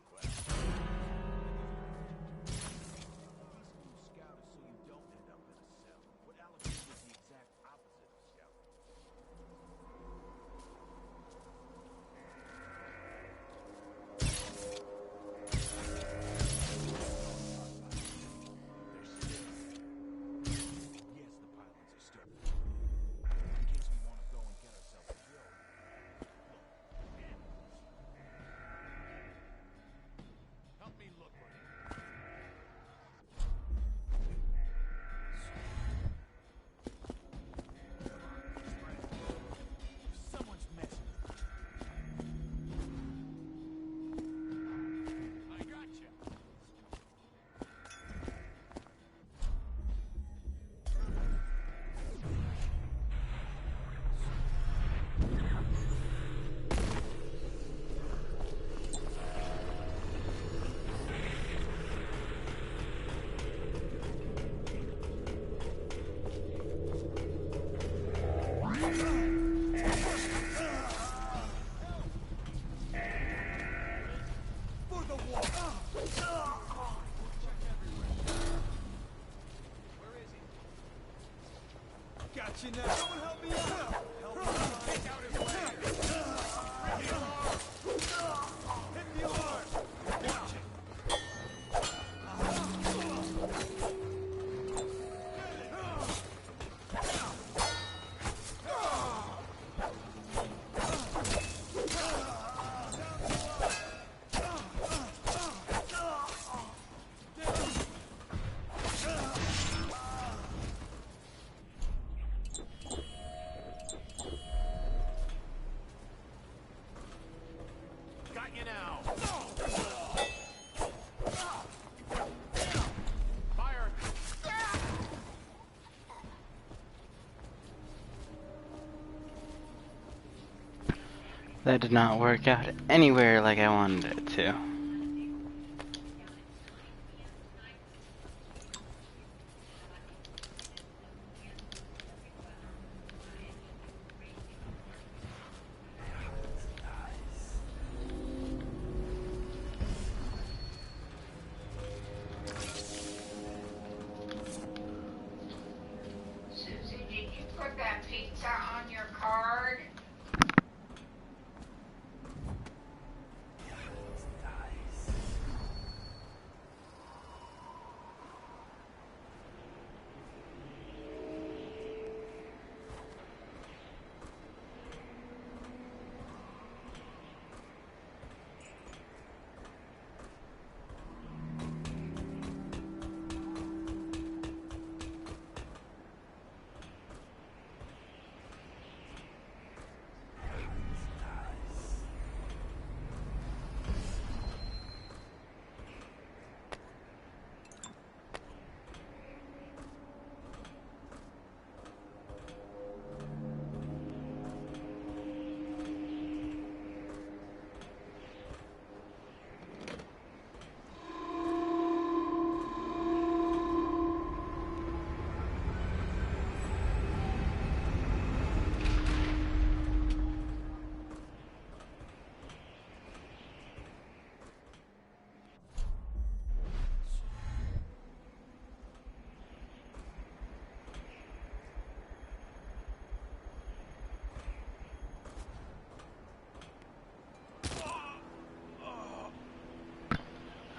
Speaker 14: got you now. Someone help me out. Help me out. Take out his leg. Hit the alarm. Hit the alarm. Watch it. Got you now. Fire.
Speaker 1: That did not work out anywhere like I wanted it to.
Speaker 19: Susie, did you put that pizza on your card?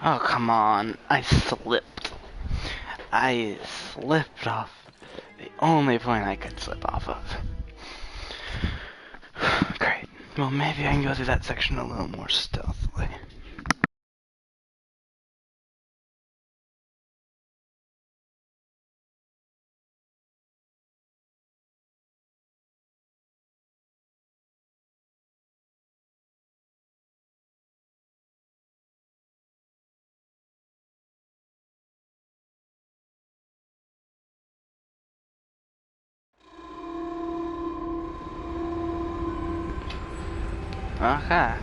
Speaker 1: Oh, come on. I slipped. I slipped off the only point I could slip off of. Great. Well, maybe I can go through that section a little more stealthily. Okay.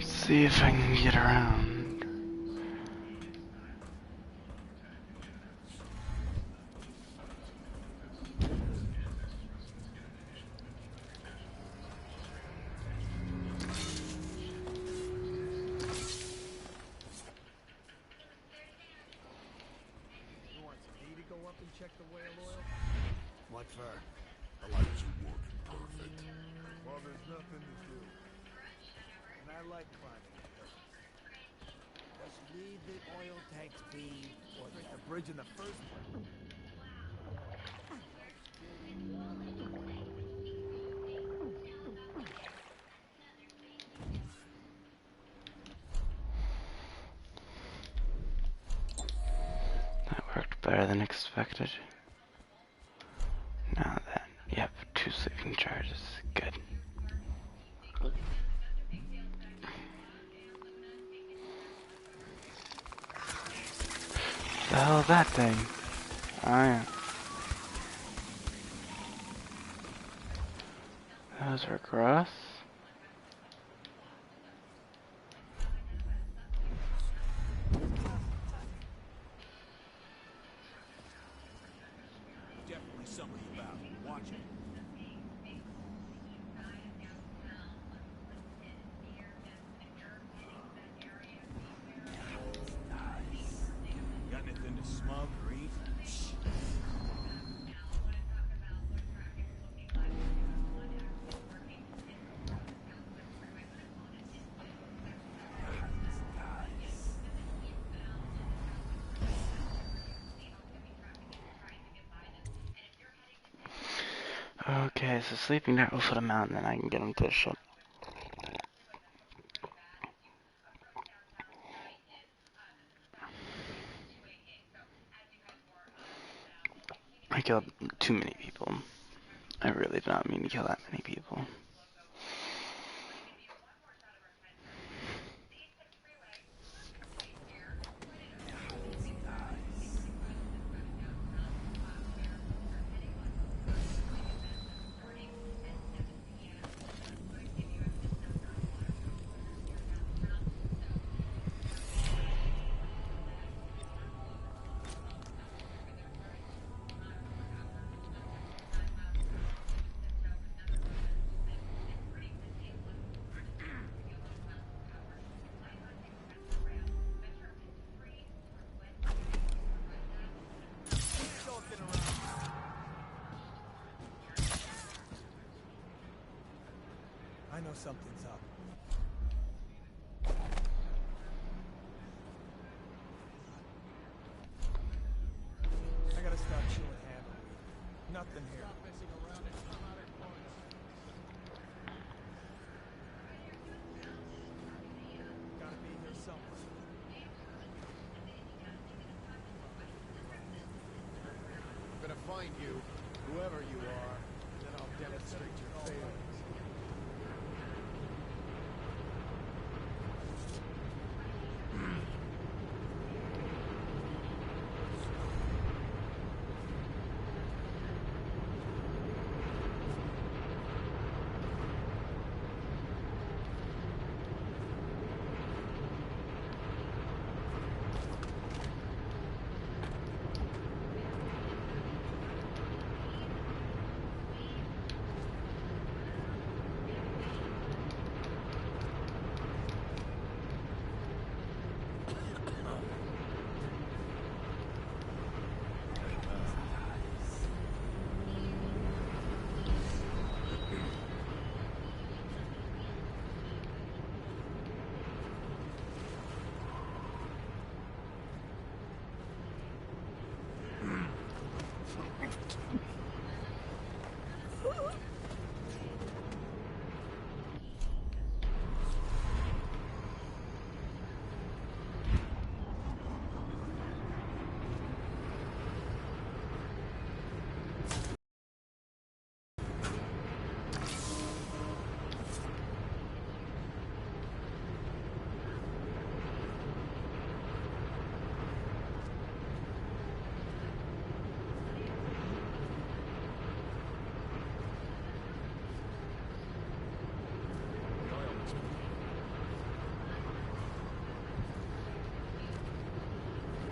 Speaker 1: See if I can get around.
Speaker 14: You want me to go up and check the whale oil?
Speaker 5: What for? The lights are working perfect.
Speaker 14: Well, there's nothing to do. And I like climbing hills.
Speaker 9: Just leave the oil tanks be.
Speaker 14: Or break the bridge in the first place.
Speaker 1: That worked better than expected. Now then, yep, 2 sleeping charges. Good. The hell is that thing? Oh yeah. Those are gross.
Speaker 14: Definitely somebody about. Watch it.
Speaker 1: Okay, so sleeping there, we'll put him out and then I can get him to shut. I killed too many people. I really did not mean to kill that many people.
Speaker 14: I know something's up. I gotta start chewing handle. Nothing here. Gotta be here somewhere.
Speaker 3: I'm gonna find you, whoever you are, then I'll demonstrate your failings.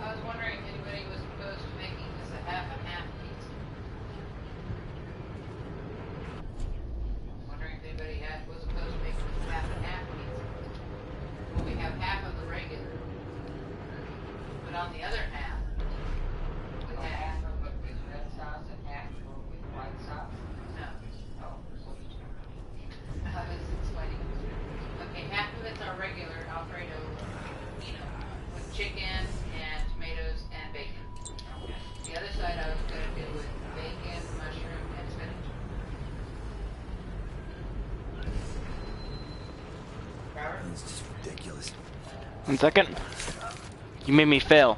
Speaker 19: I was wondering if anybody was opposed to making this a half and half pizza. Wondering if anybody was opposed to making this a half and half pizza. Well, we have half of the regular, but on the other half, we have half of it with red sauce and half with white sauce. No. Oh, I was explaining. Okay, half of it's our regular Alfredo, with chicken and tomatoes and bacon. Okay. The other side I was going to do with bacon, mushroom, and spinach. Robert?
Speaker 17: It's just ridiculous.
Speaker 1: 1 second. You made me fail.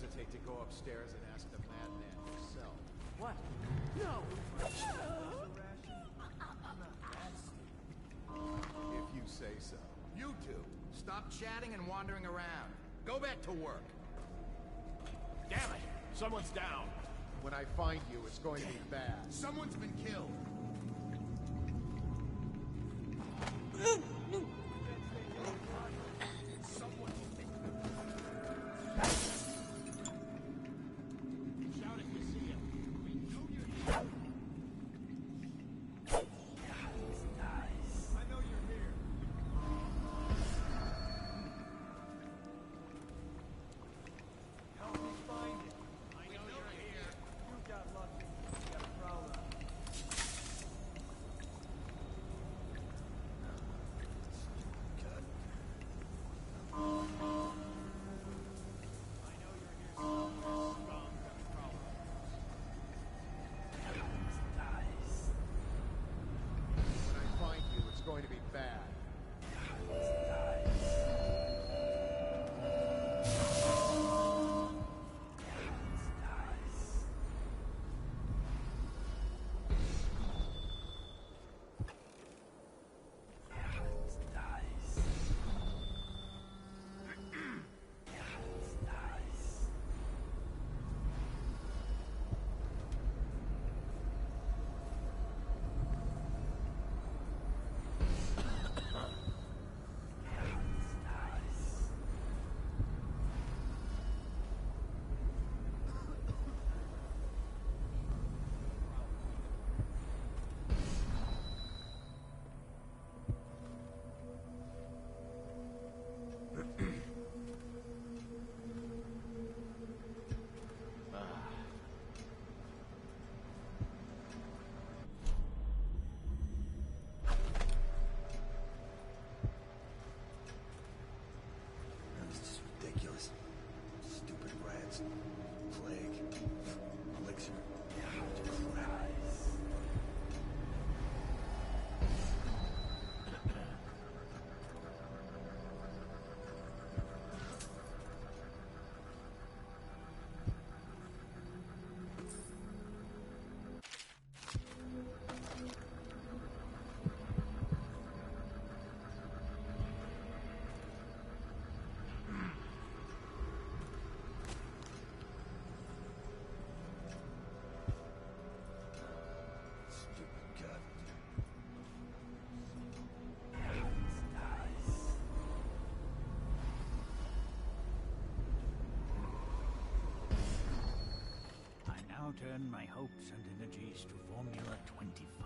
Speaker 3: hesitate to go upstairs and ask the madman himself.
Speaker 14: What? No!
Speaker 3: If you say so.
Speaker 20: You two, stop chatting and wandering around. Go back to work. Damn it! Someone's down.
Speaker 3: When I find you, it's going to be bad.
Speaker 20: Someone's been killed.
Speaker 3: Going to be bad.
Speaker 5: Turn my hopes and energies to Formula 25,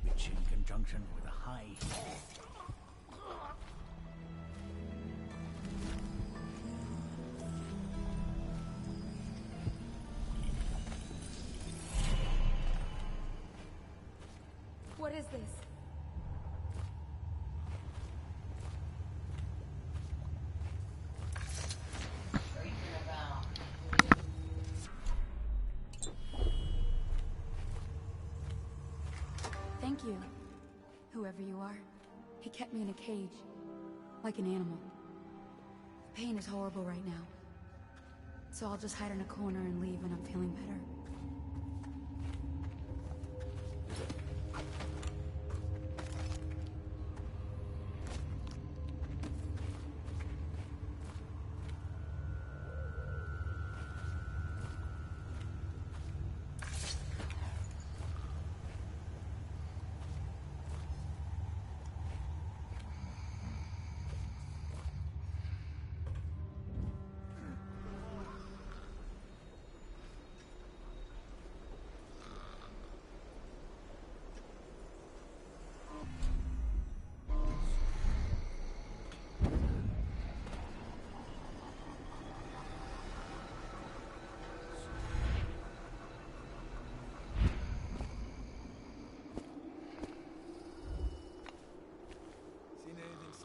Speaker 5: which in conjunction with a high
Speaker 10: What is this? Thank you, whoever you are. He kept me in a cage, like an animal. The pain is horrible right now, so I'll just hide in a corner and leave when I'm feeling better.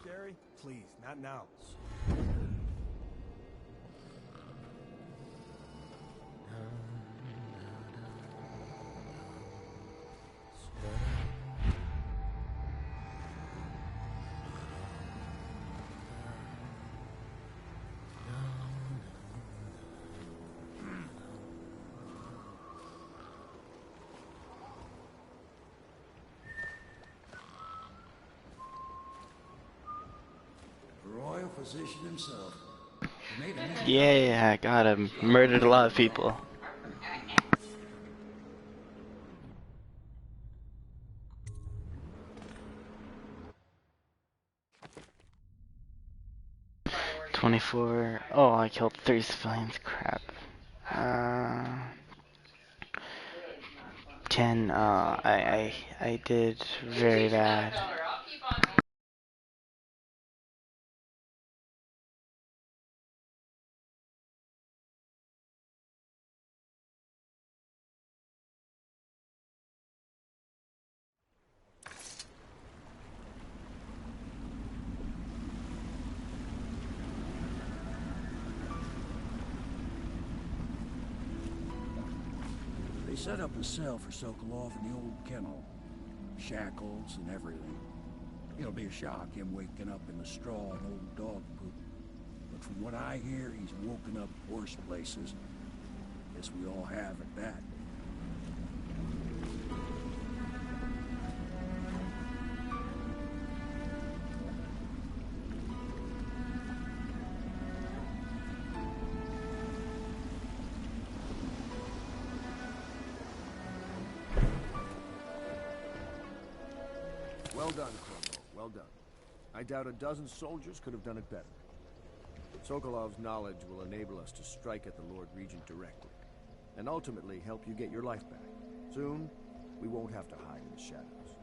Speaker 14: Scary? Please, not now.
Speaker 5: royal physician himself. He made a neat
Speaker 1: Yeah, I got him. Murdered a lot of people. $24. Oh, I killed 3 civilians. Crap. 10. I did very bad.
Speaker 5: They set up a cell for Sokolov in the old kennel. Shackles and everything. It'll be a shock, him waking up in the straw and old dog poop. But from what I hear, he's woken up worse places. Guess we all have at that.
Speaker 4: Well done, Corvo. Well done. I doubt a dozen soldiers could have done it better. Sokolov's knowledge will enable us to strike at the Lord Regent directly, and ultimately help you get your life back. Soon, we won't have to hide in the shadows.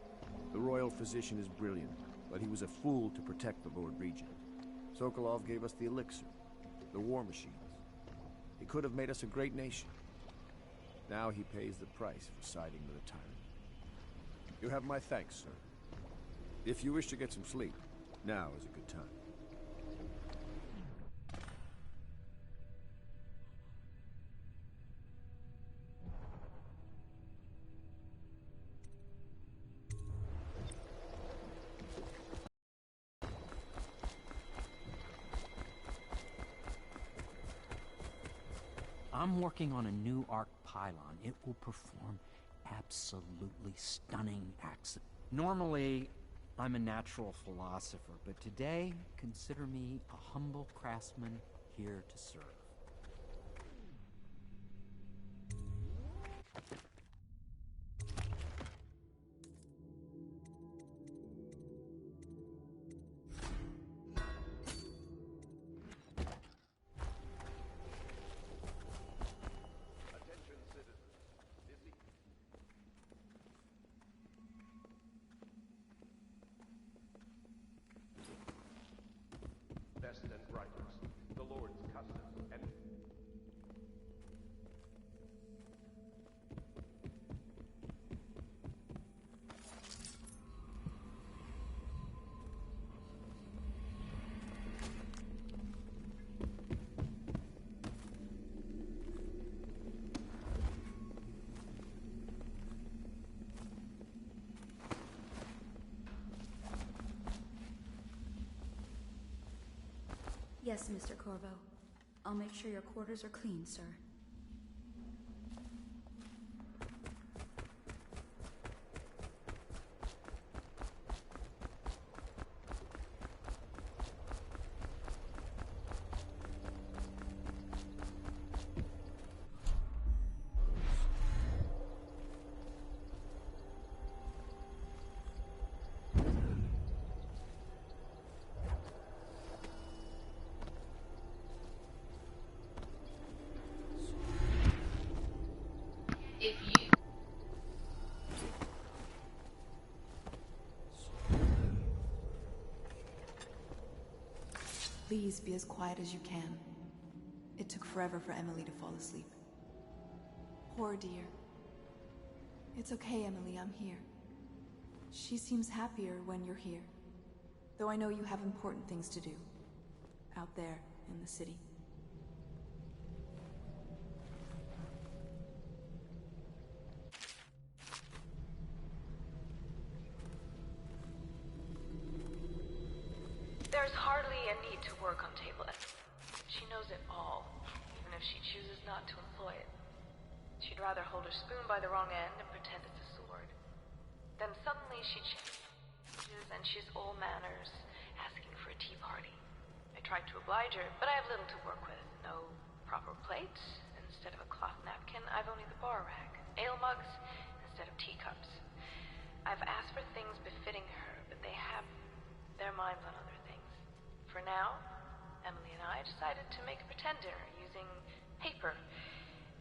Speaker 4: The royal physician is brilliant, but he was a fool to protect the Lord Regent. Sokolov gave us the elixir, the war machines. He could have made us a great nation. Now he pays the price for siding with a tyrant. You have my thanks, sir. If you wish to get some sleep, now is a good time.
Speaker 2: I'm working on a new arc pylon. It will perform absolutely stunning acts. Normally, I'm a natural philosopher, but today, consider me a humble craftsman here to serve.
Speaker 13: Attention citizens. Best and brightest, the Lord's custom and
Speaker 10: Yes, Mr. Corvo. I'll make sure your quarters are clean, sir.
Speaker 19: If you...
Speaker 15: Please be as quiet as you can. It took forever for Emily to fall asleep. Poor dear. It's okay, Emily, I'm here. She seems happier when you're here. Though I know you have important things to do. Out there, in the city.
Speaker 16: There's hardly a need to work on table F. She knows it all, even if she chooses not to employ it. She'd rather hold her spoon by the wrong end and pretend it's a sword. Then suddenly she changes and she's all manners, asking for a tea party. I tried to oblige her, but I have little to work with. No proper plate. Instead of a cloth napkin, I've only the bar rack. Ale mugs instead of teacups. I've asked for things befitting her, but they have their minds on other things. For now, Emily and I decided to make a pretend dinner using paper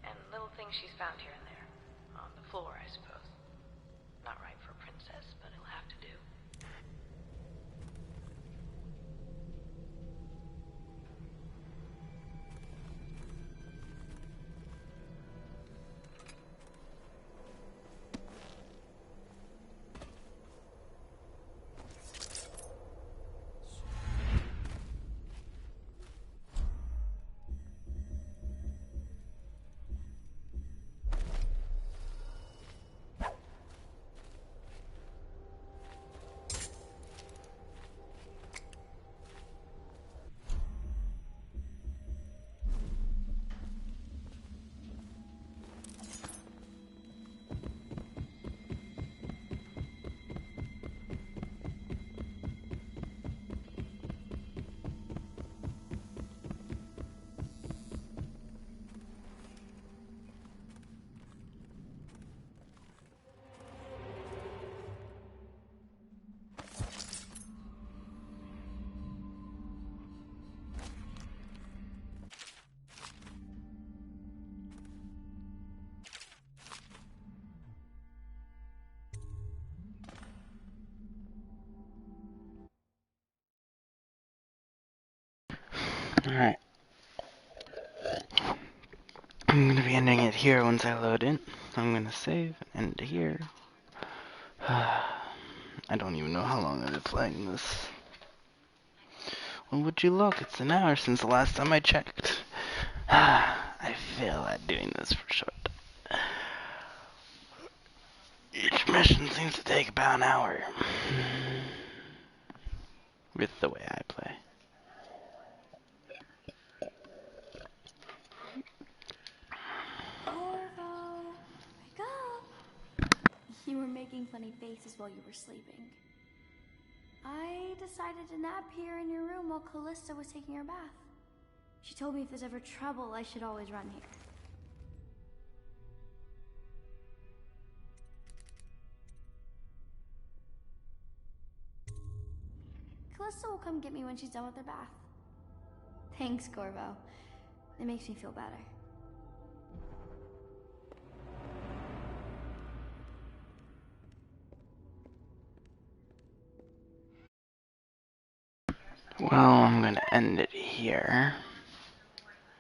Speaker 16: and little things she's found here and there. On the floor, I suppose. Not right for a princess, but it'll have to do.
Speaker 1: Alright. I'm gonna be ending it here once I load in. I'm gonna save and end it here. I don't even know how long I've been playing this. Well, would you look? It's an hour since the last time I checked. I fail at doing this for short. Each mission seems to take about an hour. With the way I play.
Speaker 7: Corvo, wake up! You were making funny faces while you were sleeping. I decided to nap here in your room while Callista was taking her bath. She told me if there's ever trouble, I should always run here. Callista will come get me when she's done with her bath. Thanks, Corvo. It makes me feel better.
Speaker 1: Well, I'm gonna end it here.